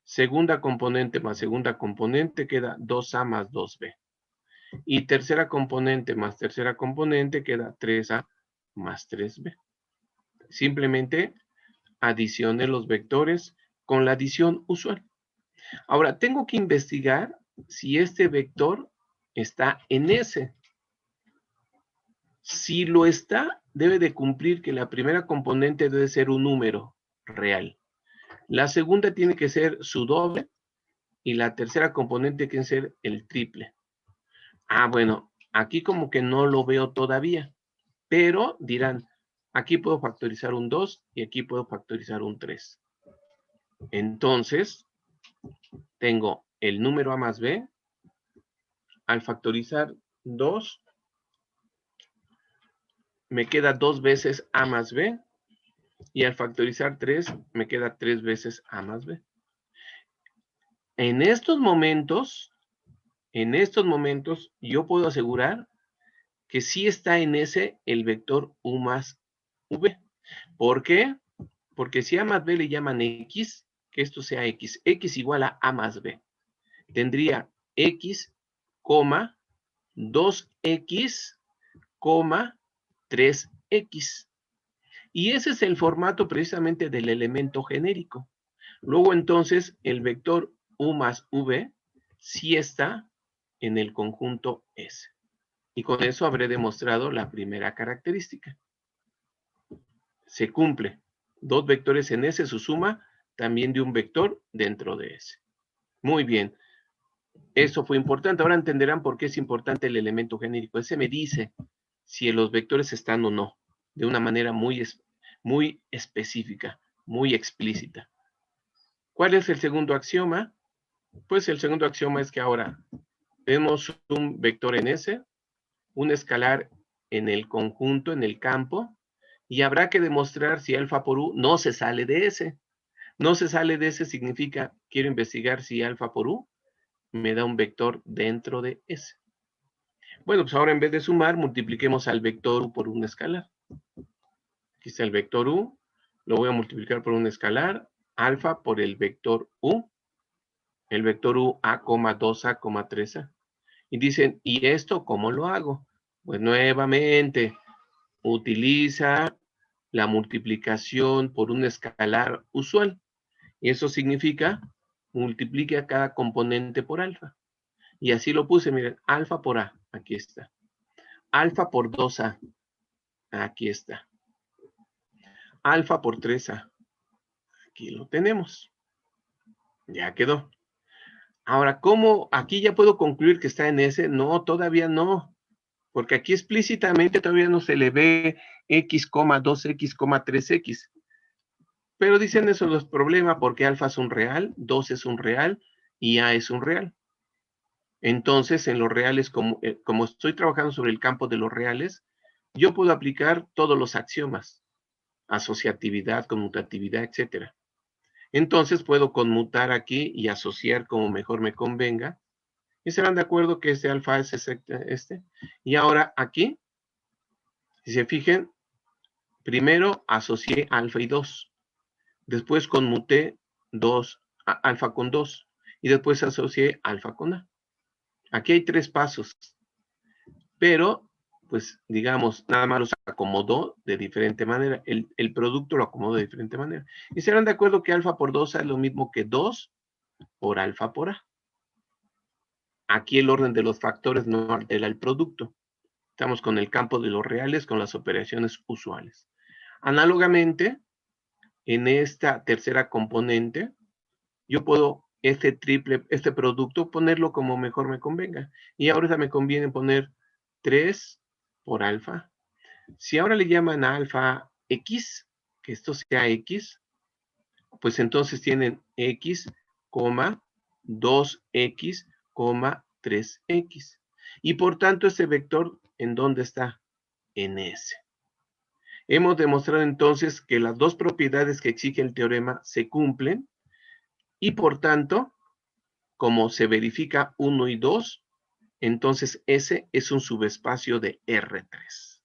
Segunda componente más segunda componente queda 2A más 2B. Y tercera componente más tercera componente queda 3A más 3B. Simplemente adicione los vectores con la adición usual. Ahora, tengo que investigar si este vector está en S. Si lo está, debe de cumplir que la primera componente debe ser un número real. La segunda tiene que ser su doble y la tercera componente tiene que ser el triple. Ah, bueno, aquí como que no lo veo todavía, pero dirán, aquí puedo factorizar un 2 y aquí puedo factorizar un 3. Entonces, tengo el número A más B. Al factorizar 2, me queda 2 veces A más B. Y al factorizar 3, me queda 3 veces A más B. En estos momentos, yo puedo asegurar que sí está en S el vector U más V. ¿Por qué? Porque si A más B le llaman X, que esto sea X, X igual a A más B. Tendría X, 2X, 3X. Y ese es el formato precisamente del elemento genérico. Luego entonces el vector U más V sí está en el conjunto S. Y con eso habré demostrado la primera característica. Se cumple. Dos vectores en S, su suma también de un vector dentro de S. Muy bien. Eso fue importante. Ahora entenderán por qué es importante el elemento genérico. Ese me dice si los vectores están o no, de una manera muy específica, muy explícita. ¿Cuál es el segundo axioma? Pues el segundo axioma es que ahora tenemos un vector en S, un escalar en el conjunto, en el campo, y habrá que demostrar si alfa por U no se sale de S. No se sale de S significa, quiero investigar si alfa por U me da un vector dentro de S. Bueno, pues ahora en vez de sumar, multipliquemos al vector U por un escalar. Aquí está el vector U, lo voy a multiplicar por un escalar, alfa por el vector U A, 2A, 3A. Y dicen, ¿y esto cómo lo hago? Pues nuevamente, utiliza la multiplicación por un escalar usual. Y eso significa, multiplique a cada componente por alfa. Y así lo puse, miren, alfa por A, aquí está. Alfa por 2A, aquí está. Alfa por 3A, aquí lo tenemos. Ya quedó. Ahora, ¿cómo? Aquí ya puedo concluir que está en S. No, todavía no. Porque aquí explícitamente todavía no se le ve X, 2X, 3X. Pero dicen eso no es problema porque alfa es un real, 2 es un real y A es un real. Entonces, en los reales, como estoy trabajando sobre el campo de los reales, yo puedo aplicar todos los axiomas. Asociatividad, conmutatividad, etc. Entonces, puedo conmutar aquí y asociar como mejor me convenga. Y serán de acuerdo que este alfa es este. Y ahora aquí, si se fijan, primero asocié alfa y 2. Después conmuté alfa con 2. Y después asocié alfa con A. Aquí hay 3 pasos. Pero, pues, digamos, nada más los acomodó de diferente manera. El producto lo acomodó de diferente manera. Y serán de acuerdo que alfa por 2A es lo mismo que 2 por alfa por A. Aquí el orden de los factores no altera el producto. Estamos con el campo de los reales, con las operaciones usuales. Análogamente, en esta tercera componente, yo puedo este producto, ponerlo como mejor me convenga. Y ahora me conviene poner 3 por alfa. Si ahora le llaman a alfa X, que esto sea X, pues entonces tienen X, 2x, 3x. Y por tanto, ese vector, ¿en dónde está? En S. Hemos demostrado entonces que las dos propiedades que exige el teorema se cumplen y por tanto, como se verifica 1 y 2, entonces S es un subespacio de R3.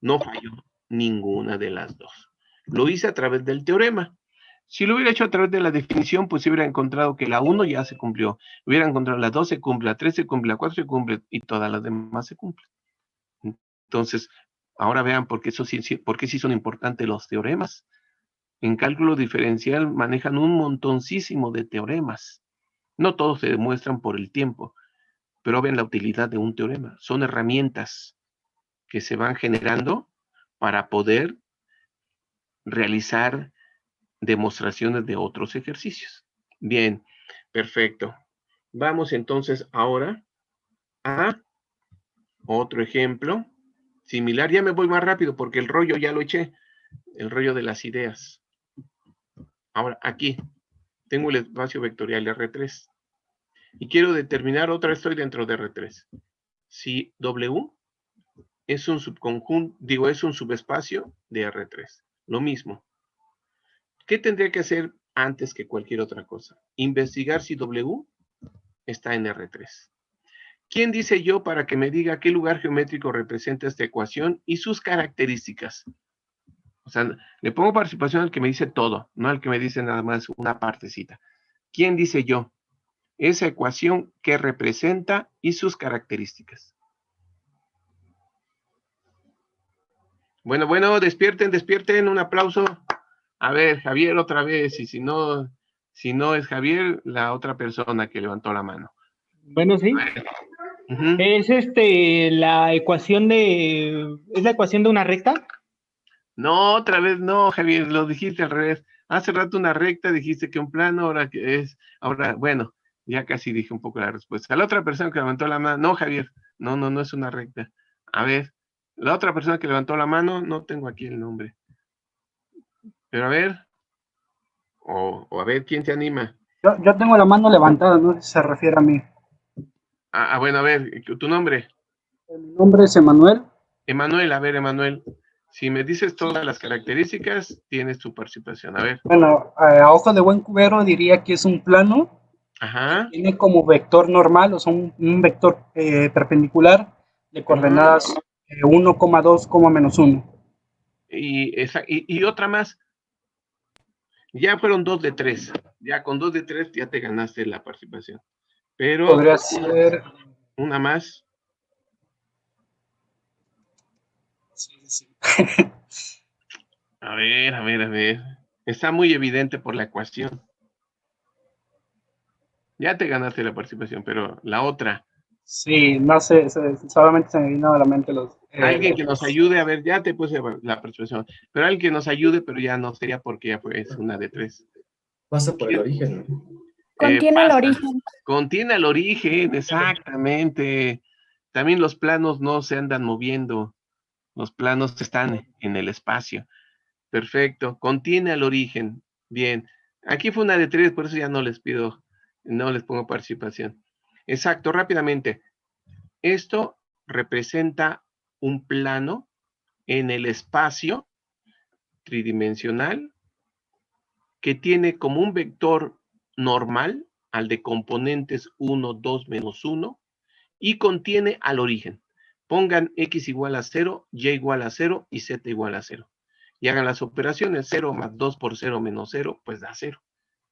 No falló ninguna de las dos. Lo hice a través del teorema. Si lo hubiera hecho a través de la definición, pues hubiera encontrado que la 1 ya se cumplió. Hubiera encontrado la 2 se cumple, la 3 se cumple, la 4 se cumple y todas las demás se cumplen. Entonces, ahora vean por qué sí son importantes los teoremas. En cálculo diferencial manejan un montoncísimo de teoremas. No todos se demuestran por el tiempo, pero ven la utilidad de un teorema. Son herramientas que se van generando para poder realizar demostraciones de otros ejercicios. Bien, perfecto. Vamos entonces ahora a otro ejemplo similar. Ya me voy más rápido porque el rollo ya lo eché, el rollo de las ideas. Ahora, aquí tengo el espacio vectorial R3 y quiero determinar, otra vez estoy dentro de R3. Si W es un subconjunto, es un subespacio de R3. Lo mismo. ¿Qué tendría que hacer antes que cualquier otra cosa? Investigar si W está en R3. ¿Quién dice yo para que me diga qué lugar geométrico representa esta ecuación y sus características? O sea, le pongo participación al que me dice todo, no al que me dice nada más una partecita. ¿Quién dice yo? Esa ecuación que representa y sus características. Bueno, despierten, un aplauso. A ver, Javier otra vez, y si no es Javier, la otra persona que levantó la mano. Bueno, sí. Uh-huh. Es la ecuación de una recta. No, otra vez no, Javier, lo dijiste al revés. Hace rato una recta, dijiste que un plano, bueno, ya casi dije un poco la respuesta. La otra persona que levantó la mano, no, Javier, no es una recta. A ver, la otra persona que levantó la mano, no tengo aquí el nombre. Pero a ver, o a ver, ¿quién se anima? Yo tengo la mano levantada, no sé si se refiere a mí. Bueno, a ver, ¿tu nombre? Mi nombre es Emanuel. Emanuel, a ver, Emanuel, si me dices todas las características, tienes tu participación, a ver. Bueno, a ojo de buen cubero diría que es un plano. Ajá. Tiene como vector normal, o sea, un vector perpendicular de coordenadas 1,2, -1. Y otra más. Ya fueron 2 de 3. Ya con 2 de 3 ya te ganaste la participación. Pero podría ser una más. Sí. A ver. Está muy evidente por la ecuación. Ya te ganaste la participación, pero la otra. Sí, no sé, solamente se me vino a la mente los... Alguien que nos ayude, a ver, ya te puse la participación, pero alguien que nos ayude, pero ya no sería porque ya fue una de 3. Pasa por el origen. Contiene el origen. Contiene el origen, exactamente. También los planos no se andan moviendo. Los planos están en el espacio. Perfecto. Contiene el origen. Bien. Aquí fue una de 3, por eso ya no les pongo participación. Exacto, rápidamente. Esto representa un plano en el espacio tridimensional que tiene como un vector normal al de componentes 1, 2, menos 1 y contiene al origen. Pongan x igual a 0, y igual a 0 y z igual a 0. Y hagan las operaciones. 0 más 2 por 0 menos 0, pues da 0.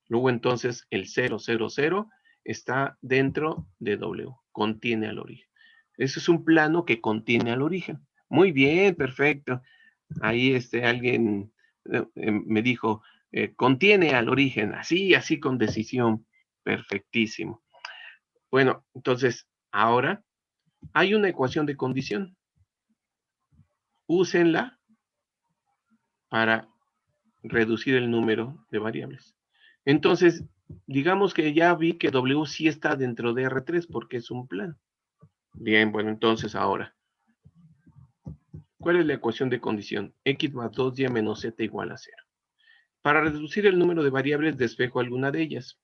Luego entonces el 0, 0, 0 está dentro de W. Contiene al origen. Ese es un plano que contiene al origen. Muy bien, perfecto. Ahí alguien me dijo, contiene al origen. Así con decisión. Perfectísimo. Bueno, entonces, ahora hay una ecuación de condición. Úsenla para reducir el número de variables. Entonces, digamos que ya vi que W sí está dentro de R3 porque es un plano. Bien, bueno, entonces ahora, ¿cuál es la ecuación de condición? X más 2y menos z igual a 0. Para reducir el número de variables, despejo alguna de ellas.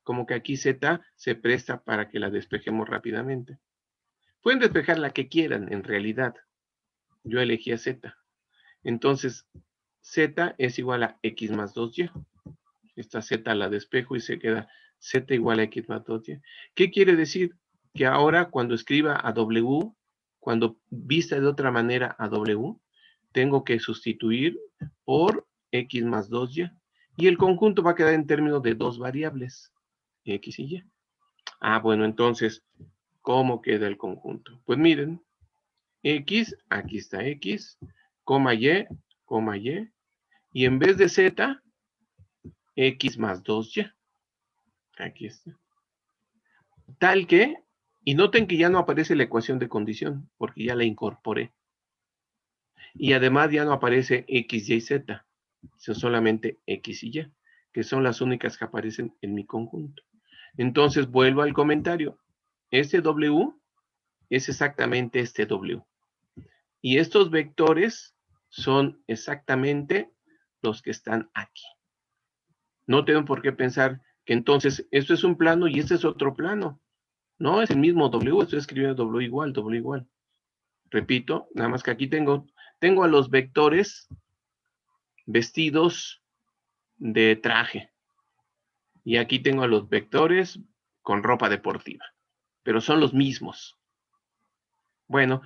como que aquí Z se presta para que la despejemos rápidamente. Pueden despejar la que quieran, en realidad. Yo elegí a Z. Entonces, Z es igual a X más 2Y. Esta Z la despejo y se queda Z igual a X más 2Y. ¿Qué quiere decir? Que ahora cuando escriba a W, cuando vista de otra manera a W, tengo que sustituir por X más 2Y. Y el conjunto va a quedar en términos de dos variables, X y Y. Ah, bueno, entonces, ¿cómo queda el conjunto? Pues miren, X, aquí está X, coma Y, y en vez de Z, X más 2Y. Aquí está. Tal que, y noten que ya no aparece la ecuación de condición, porque ya la incorporé. Y además ya no aparece X, Y, Z, sino solamente X y Y, que son las únicas que aparecen en mi conjunto. Entonces vuelvo al comentario. Este W es exactamente este W. Y estos vectores son exactamente los que están aquí. No tengo por qué pensar que entonces esto es un plano y este es otro plano. No, es el mismo W, estoy escribiendo W igual. Repito, nada más que aquí tengo a los vectores vestidos de traje. Y aquí tengo a los vectores con ropa deportiva. Pero son los mismos. Bueno,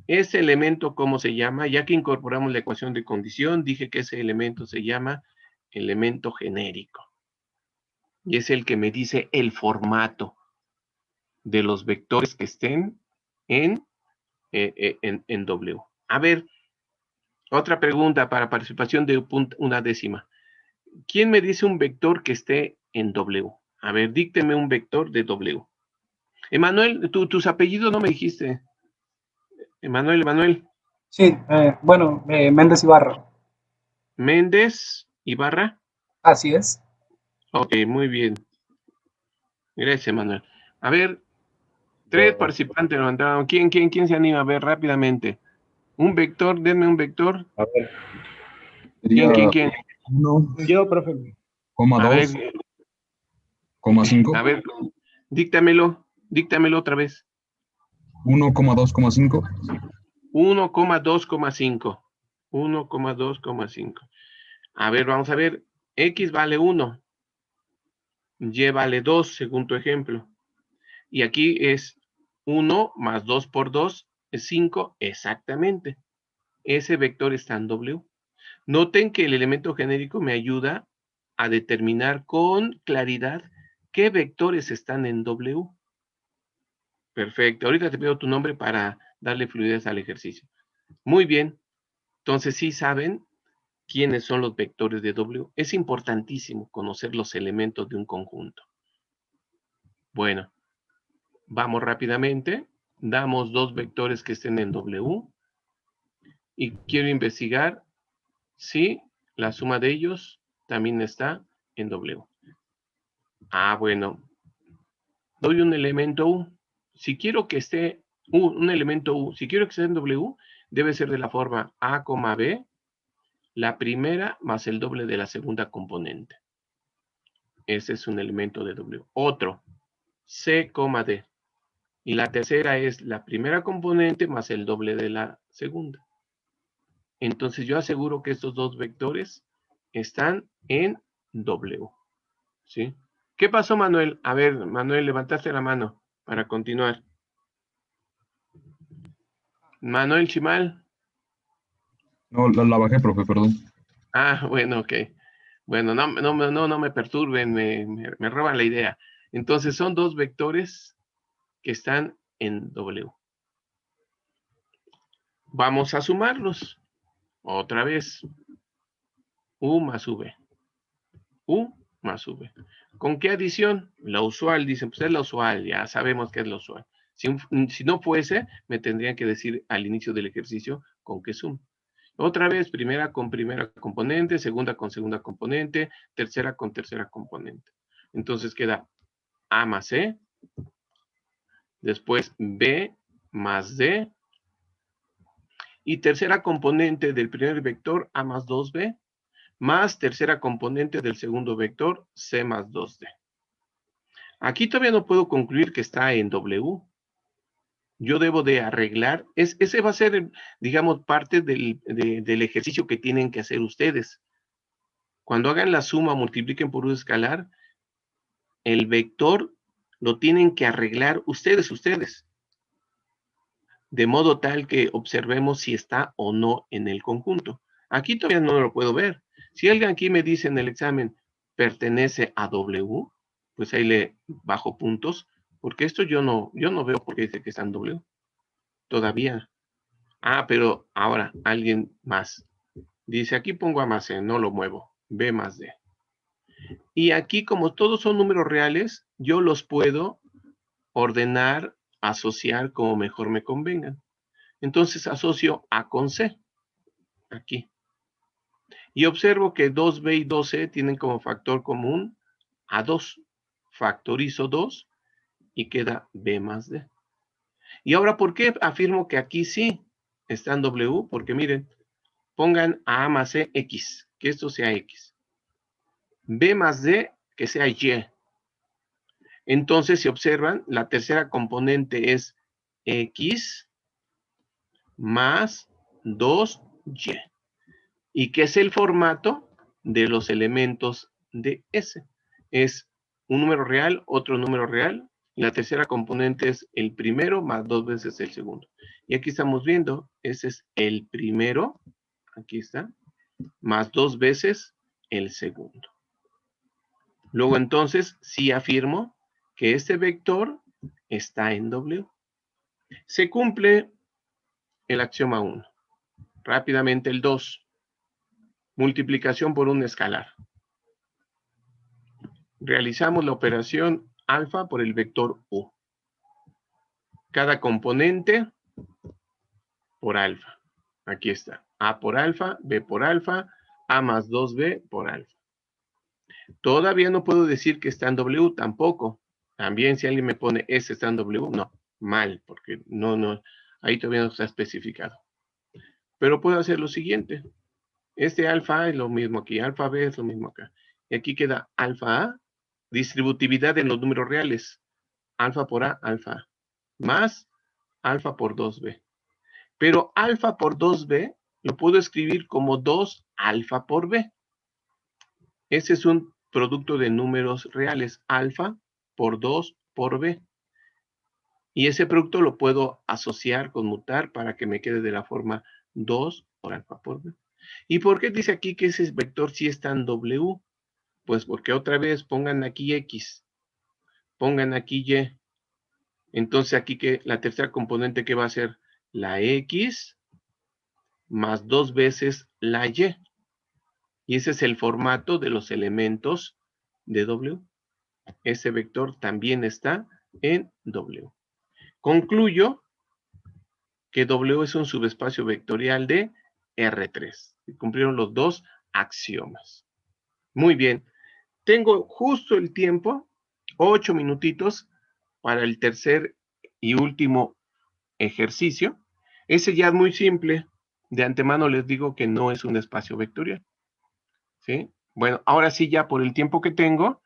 ese elemento, ¿cómo se llama? Ya que incorporamos la ecuación de condición, dije que ese elemento se llama elemento genérico. Y es el que me dice el formato de los vectores que estén en W. A ver, otra pregunta para participación de una décima. ¿Quién me dice un vector que esté en W? A ver, dícteme un vector de W. Emanuel, tus apellidos no me dijiste. Emanuel. Sí, bueno, Méndez Ibarra. Méndez Ibarra. Así es. Ok, muy bien. Gracias, Emanuel. A ver, 3 participantes levantaron. ¿Quién se anima? A ver, rápidamente. Un vector, denme un vector. A ver. ¿Quién? 1, Yo, profe. coma A 2, ver, coma 5, a ver, díctamelo otra vez. 1,2,5, 1,2,5. 1,2,5. A ver, vamos a ver. X vale 1. Y vale 2, según tu ejemplo. Y aquí es 1 más 2 por 2 es 5, exactamente. Ese vector está en W. Noten que el elemento genérico me ayuda a determinar con claridad qué vectores están en W. Perfecto. Ahorita te pido tu nombre para darle fluidez al ejercicio. Muy bien. Entonces, sí saben quiénes son los vectores de W. Es importantísimo conocer los elementos de un conjunto. Bueno, vamos rápidamente. Damos dos vectores que estén en W. Y quiero investigar si la suma de ellos también está en W. Ah, bueno. Doy un elemento U. Si quiero que esté un elemento U, si quiero que esté en W, debe ser de la forma A, B, la primera más el doble de la segunda componente. Ese es un elemento de W. Otro, C, D. Y la tercera es la primera componente más el doble de la segunda. Entonces yo aseguro que estos dos vectores están en W. ¿Sí? ¿Qué pasó, Manuel? A ver, Manuel, levantaste la mano para continuar. Manuel Chimal. no, la bajé, profe, perdón. Ah, bueno, ok. Bueno, no me perturben, me roban la idea. Entonces son dos vectores que están en W. Vamos a sumarlos. Otra vez. U más V. U más V. ¿Con qué adición? La usual, dicen, pues es la usual, ya sabemos que es la usual. Si no fuese, me tendrían que decir al inicio del ejercicio con qué suma. Otra vez, primera con primera componente, segunda con segunda componente, tercera con tercera componente. Entonces queda A más C, después B más D, y tercera componente del primer vector A más 2B, más tercera componente del segundo vector C más 2D. Aquí todavía no puedo concluir que está en W. Yo debo de arreglar, ese va a ser, digamos, parte del ejercicio que tienen que hacer ustedes. Cuando hagan la suma, multipliquen por un escalar, el vector lo tienen que arreglar ustedes. De modo tal que observemos si está o no en el conjunto. Aquí todavía no lo puedo ver. Si alguien aquí me dice en el examen, pertenece a W, pues ahí le bajo puntos, porque esto yo no veo por qué dice que está en W. Todavía. Ah, pero ahora alguien más. Dice, aquí pongo a más C, no lo muevo. B más D. Y aquí, como todos son números reales, yo los puedo ordenar, asociar como mejor me convengan. Entonces asocio A con C, aquí. Y observo que 2B y 2C tienen como factor común a 2. Factorizo 2 y queda B más D. Y ahora, ¿por qué afirmo que aquí sí está en W? Porque miren, pongan A más C X, que esto sea X. B más D, que sea Y. Entonces, si observan, la tercera componente es X más 2Y. ¿Y qué es el formato de los elementos de S? Es un número real, otro número real. Y la tercera componente es el primero más 2 veces el segundo. Y aquí estamos viendo, ese es el primero, aquí está, más 2 veces el segundo. Luego entonces, sí afirmo que este vector está en W. Se cumple el axioma 1. Rápidamente el 2. Multiplicación por un escalar. Realizamos la operación alfa por el vector U. Cada componente por alfa. Aquí está. A por alfa, B por alfa, A más 2B por alfa. Todavía no puedo decir que está en W tampoco. También si alguien me pone S está en W, no, mal, porque no, ahí todavía no está especificado. Pero puedo hacer lo siguiente. Este alfa es lo mismo aquí, alfa B es lo mismo acá. Y aquí queda alfa A, distributividad en los números reales. Alfa por A, alfa A, más alfa por 2B. Pero alfa por 2B lo puedo escribir como 2 alfa por B. Ese es un producto de números reales, alfa por 2 por B. Y ese producto lo puedo asociar, conmutar, para que me quede de la forma 2 por alfa por B. ¿Y por qué dice aquí que ese vector sí está en W? Pues porque otra vez pongan aquí X, pongan aquí Y. Entonces aquí que la tercera componente que va a ser la X más 2 veces la Y. Y ese es el formato de los elementos de W. Ese vector también está en W. Concluyo que W es un subespacio vectorial de R3. Cumplieron los dos axiomas. Muy bien. Tengo justo el tiempo, 8 minutitos, para el tercer y último ejercicio. Ese ya es muy simple. De antemano les digo que no es un espacio vectorial. ¿Sí? Bueno, ahora sí, ya por el tiempo que tengo,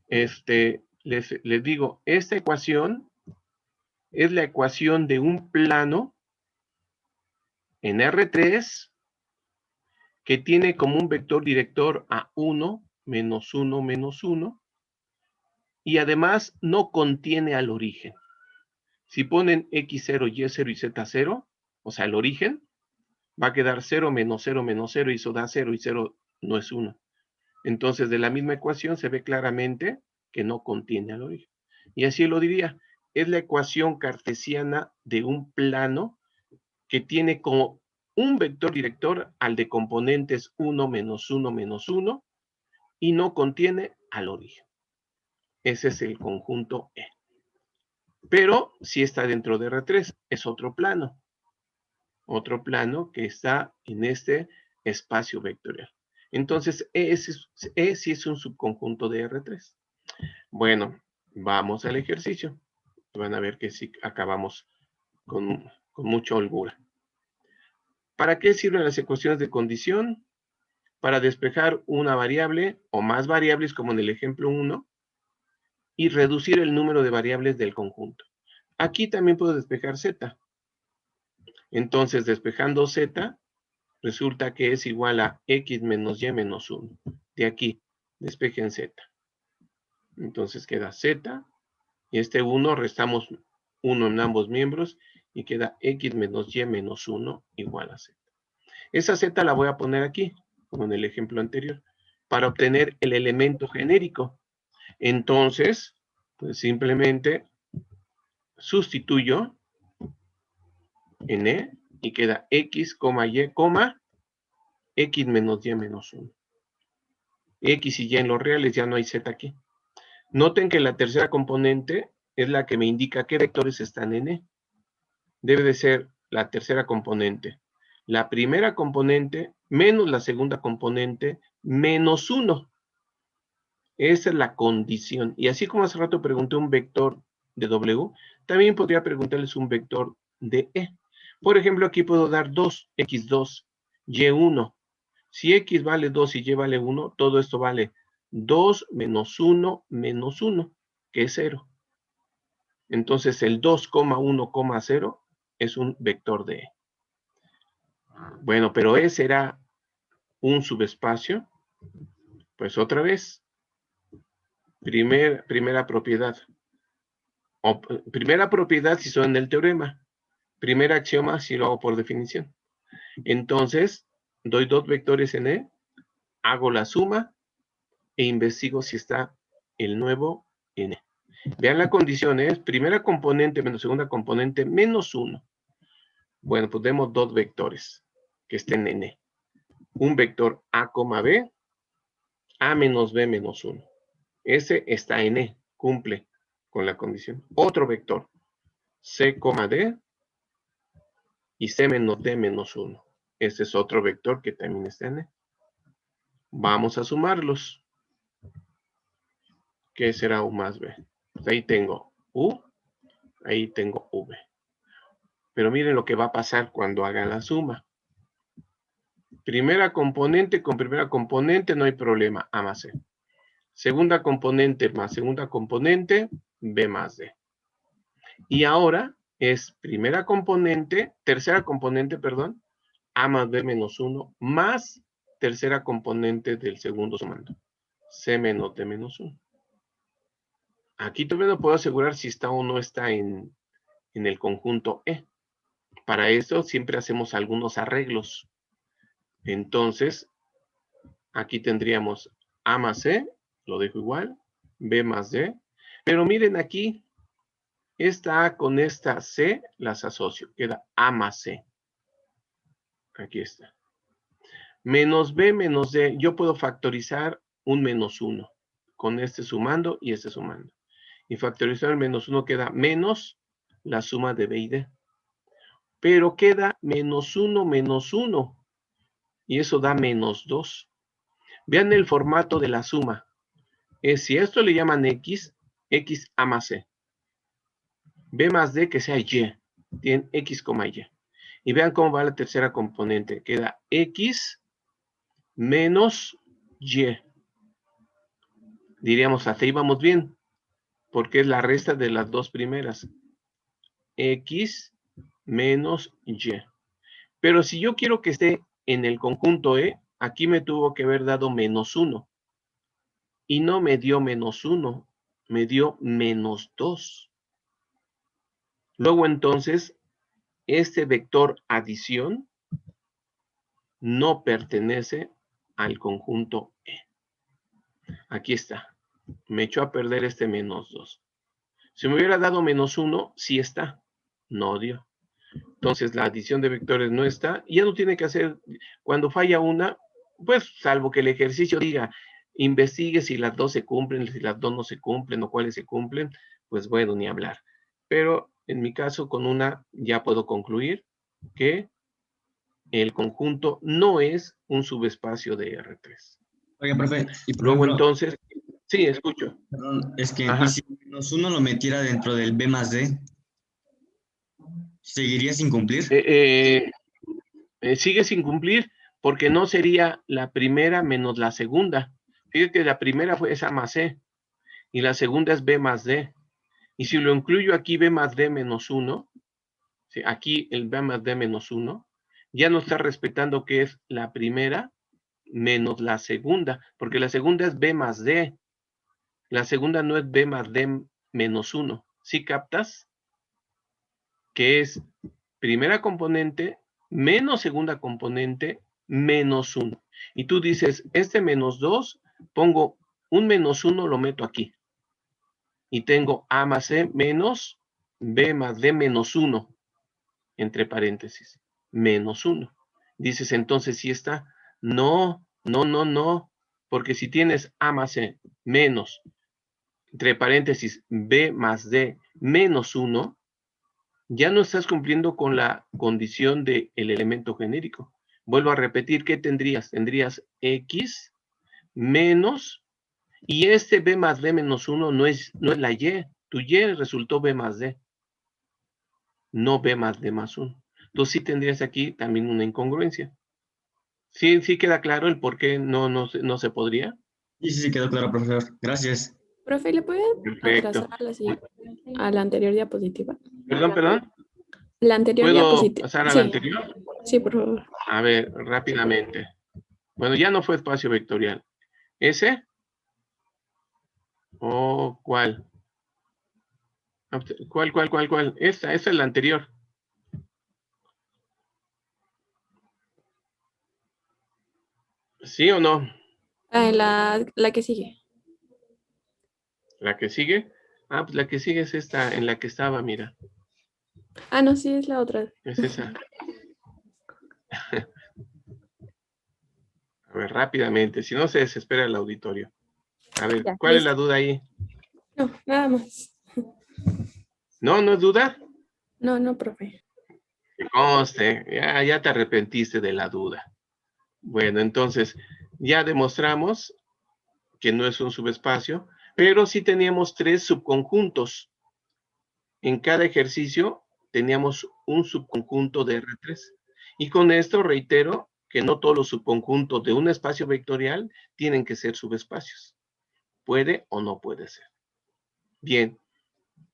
les digo, esta ecuación es la ecuación de un plano en R3 que tiene como un vector director a 1, menos 1, menos 1, y además no contiene al origen. Si ponen X0, Y0 y Z0, o sea, el origen, va a quedar 0, menos 0, menos 0, y eso da 0, y 0 no es 1. Entonces, de la misma ecuación se ve claramente que no contiene al origen. Y así lo diría, es la ecuación cartesiana de un plano que tiene como un vector director al de componentes 1, menos 1, menos 1, y no contiene al origen. Ese es el conjunto E. Pero sí está dentro de R3, es otro plano que está en este espacio vectorial. Entonces, E sí es un subconjunto de R3. Bueno, vamos al ejercicio. Van a ver que sí acabamos con mucha holgura. ¿Para qué sirven las ecuaciones de condición? Para despejar una variable o más variables, como en el ejemplo 1, y reducir el número de variables del conjunto. Aquí también puedo despejar Z. Entonces, despejando Z, resulta que es igual a X menos Y menos 1. De aquí, despejen Z. Entonces queda Z, y este 1, restamos 1 en ambos miembros, y queda X menos Y menos 1 igual a Z. Esa Z la voy a poner aquí, como en el ejemplo anterior, para obtener el elemento genérico. Entonces, pues simplemente sustituyo en E y queda X, Y, X menos Y menos 1. X y Y en los reales, ya no hay Z aquí. Noten que la tercera componente es la que me indica qué vectores están en E. Debe de ser la tercera componente. La primera componente menos la segunda componente menos 1. Esa es la condición. Y así como hace rato pregunté un vector de W, también podría preguntarles un vector de E. Por ejemplo, aquí puedo dar 2, X2, Y1. Si X vale 2 y Y vale 1, todo esto vale 2 menos 1 menos 1, que es 0. Entonces el 2,1, 0 es un vector de E. Bueno, pero E será un subespacio. Pues otra vez, primera propiedad. Primera propiedad si son en el teorema. Primer axioma si lo hago por definición. Entonces, doy dos vectores en E, hago la suma e investigo si está el nuevo en E. Vean la condición, es primera componente menos segunda componente menos 1. Bueno, pues demos dos vectores que estén en E. Un vector A, B, A menos B menos 1. Ese está en E, cumple con la condición. Otro vector, C, D y C menos D menos 1. Ese es otro vector que también está en E. Vamos a sumarlos. ¿Qué será U más B? Pues ahí tengo U, ahí tengo V. Pero miren lo que va a pasar cuando haga la suma. Primera componente con primera componente no hay problema, A más C. Segunda componente más segunda componente, B más D. Y ahora es primera componente, tercera componente, perdón, A más B menos 1, más tercera componente del segundo sumando, C menos D menos 1. Aquí todavía no puedo asegurar si está o no está en el conjunto E. Para esto siempre hacemos algunos arreglos. Entonces, aquí tendríamos A más C, lo dejo igual, B más D. Pero miren aquí, esta A con esta C las asocio, queda A más C. Aquí está. Menos B menos D, yo puedo factorizar un menos 1, con este sumando y este sumando. Y factorizar el menos 1 queda menos la suma de B y D. Pero queda menos 1 menos 1. Y eso da menos 2. Vean el formato de la suma. Si a esto le llaman X, X A más C. B más D que sea Y. Tienen X, Y. Y vean cómo va la tercera componente. Queda X menos Y. Diríamos, hasta ahí vamos bien. Porque es la resta de las dos primeras. X menos Y. Pero si yo quiero que esté en el conjunto E, aquí me tuvo que haber dado menos 1. Y no me dio menos 1, me dio menos 2. Luego entonces, este vector adición no pertenece al conjunto E. Aquí está. Me echó a perder este menos 2. Si me hubiera dado menos 1, sí está. No dio. Entonces la adición de vectores no está. Y ya no tiene que hacer, cuando falla una, pues salvo que el ejercicio diga, investigue si las dos se cumplen, si las dos no se cumplen o cuáles se cumplen, pues bueno, ni hablar. Pero en mi caso con una ya puedo concluir que el conjunto no es un subespacio de R3. Oiga, profe, y por Luego ejemplo, entonces, sí, escucho. perdón, es que, Ajá. ¿y si menos 1 lo metiera dentro del B más D? ¿Seguiría sin cumplir? Sigue sin cumplir porque no sería la primera menos la segunda. Fíjate que la primera fue esa más C. y la segunda es b más d. Y si lo incluyo aquí b más d menos 1, ¿sí? Aquí el b más d menos 1, ya no está respetando que es la primera menos la segunda, porque la segunda es b más d. La segunda no es b más d menos 1. ¿Sí captas? Que es primera componente menos segunda componente menos 1. Y tú dices, este menos 2, pongo un menos 1, lo meto aquí. Y tengo a más c menos b más d menos 1, entre paréntesis, menos 1. Dices, entonces, ¿sí está? No, no, no, no, porque si tienes a más c menos, entre paréntesis, b más d menos 1, ya no estás cumpliendo con la condición del elemento genérico. Vuelvo a repetir, ¿qué tendrías? Tendrías x menos, y este b más d menos 1 no es la y. Tu y resultó b más d, no b más d más 1. Entonces sí tendrías aquí también una incongruencia. ¿Sí, sí queda claro el por qué no se podría? Sí, quedó claro, profesor. Gracias. Profe, ¿le puede Perfecto. atrasar a la anterior diapositiva? Perdón. La anterior ¿Puedo diapositiva. pasar a Sí. la anterior? Sí, por favor. A ver, rápidamente. Bueno, ya no fue espacio vectorial. ¿Ese? ¿O cuál? ¿Cuál? Esta es la anterior. ¿Sí o no? La que sigue. ¿La que sigue? Ah, pues la que sigue es esta en la que estaba, mira. Ah, no, sí, es la otra. Es esa. A ver, rápidamente, si no se desespera el auditorio. A ver, Ya, ¿cuál es listo. la duda ahí? No, nada más. ¿No es duda? No, profe. Que conste, ya te arrepentiste de la duda. Bueno, entonces, ya demostramos que no es un subespacio, pero sí teníamos 3 subconjuntos. En cada ejercicio teníamos un subconjunto de R3. Y con esto reitero que no todos los subconjuntos de un espacio vectorial tienen que ser subespacios. Puede o no puede ser. Bien,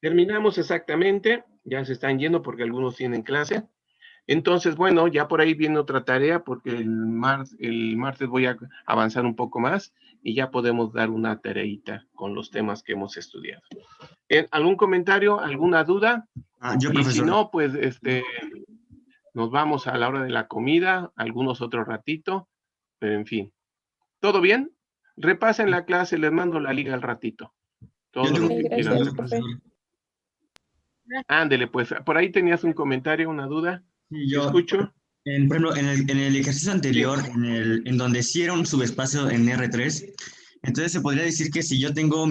terminamos exactamente. Ya se están yendo porque algunos tienen clase. Entonces, bueno, ya por ahí viene otra tarea porque el martes voy a avanzar un poco más y ya podemos dar una tareita con los temas que hemos estudiado. ¿Algún comentario? ¿Alguna duda? Yo, Y profesor. si no, pues nos vamos a la hora de la comida, algunos otro ratito, pero en fin. ¿Todo bien? Repasen la clase, les mando la liga al ratito. Todo lo que quieran. Gracias, profe. Ándele, pues, por ahí tenías un comentario, una duda. Sí, yo, ¿Escucho? por ejemplo, en el ejercicio anterior, en donde sí era un subespacio en R3, entonces se podría decir que si yo tengo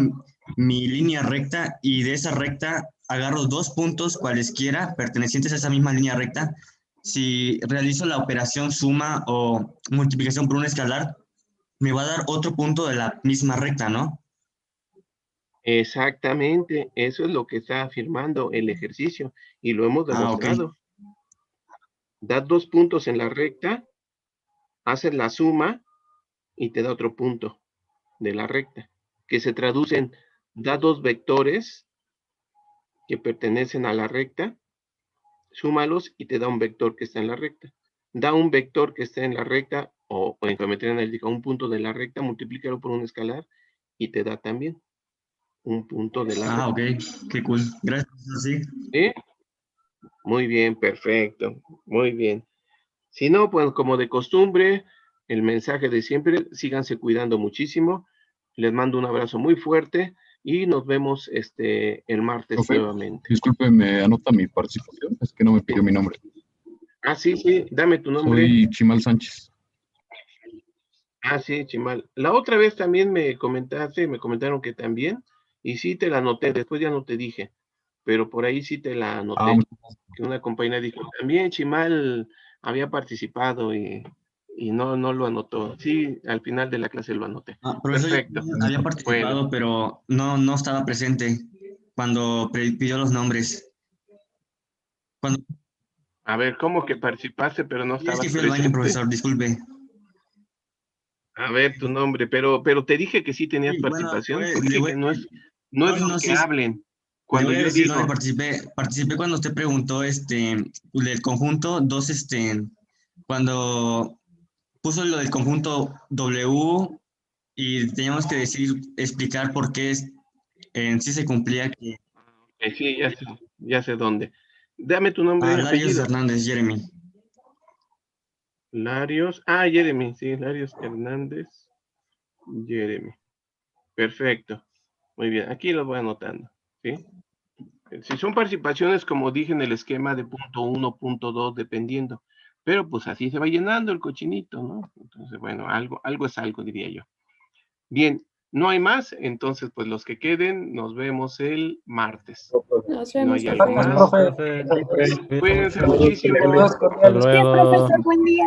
mi línea recta y de esa recta agarro 2 puntos cualesquiera pertenecientes a esa misma línea recta, si realizo la operación suma o multiplicación por un escalar, me va a dar otro punto de la misma recta, ¿no? Exactamente, eso es lo que está afirmando el ejercicio y lo hemos demostrado. Ok. Das 2 puntos en la recta, haces la suma y te da otro punto de la recta, que se traducen, da 2 vectores que pertenecen a la recta, súmalos y te da un vector que está en la recta. Da un vector que está en la recta o en geometría analítica un punto de la recta, multiplícalo por un escalar y te da también un punto de la recta. Ok, qué cool. Gracias, sí. ¿Sí? Muy bien, perfecto, muy bien. Si no, pues como de costumbre, el mensaje de siempre, síganse cuidando muchísimo. Les mando un abrazo muy fuerte y nos vemos el martes Profe, nuevamente. disculpe, ¿me anota mi participación? Es que no me pidió mi nombre. Ah, sí, dame tu nombre. Soy Chimal Sánchez. Ah, sí, Chimal. La otra vez también me comentaron que también, y sí te la anoté, después ya no te dije, pero por ahí sí te la anoté, que una compañera dijo, también Chimal había participado y no lo anotó. Sí, al final de la clase lo anoté. Profesor, Perfecto. yo había participado, pero no estaba presente cuando pidió los nombres. A ver, ¿cómo que participaste, pero no estabas Es que fui al baño, presente? profesor, disculpe. A ver tu nombre, pero te dije que sí tenías participación. Bueno, Te dije que no es No es No, lo no, que sí. hablen. Le Cuando voy a yo decir, digo, no, participé cuando usted preguntó del conjunto, cuando puso lo del conjunto W y teníamos que explicar por qué en sí se cumplía que sí, ya sé dónde. Dame tu nombre y Larios apellido. Hernández, Jeremy. Larios. Ah, Jeremy, sí, Larios Hernández. Jeremy. Perfecto. Muy bien, aquí lo voy anotando. ¿Sí? Si son participaciones, como dije en el esquema de punto 1, punto 2, dependiendo. Pero pues así se va llenando el cochinito, ¿no? Entonces, bueno, algo es algo, diría yo. Bien, no hay más, entonces pues los que queden, nos vemos el martes. Nos Si no vemos, hay algo profe. más, Profe. cuídense muchísimo. Saludos cordiales. Hasta luego. Profesor, buen día.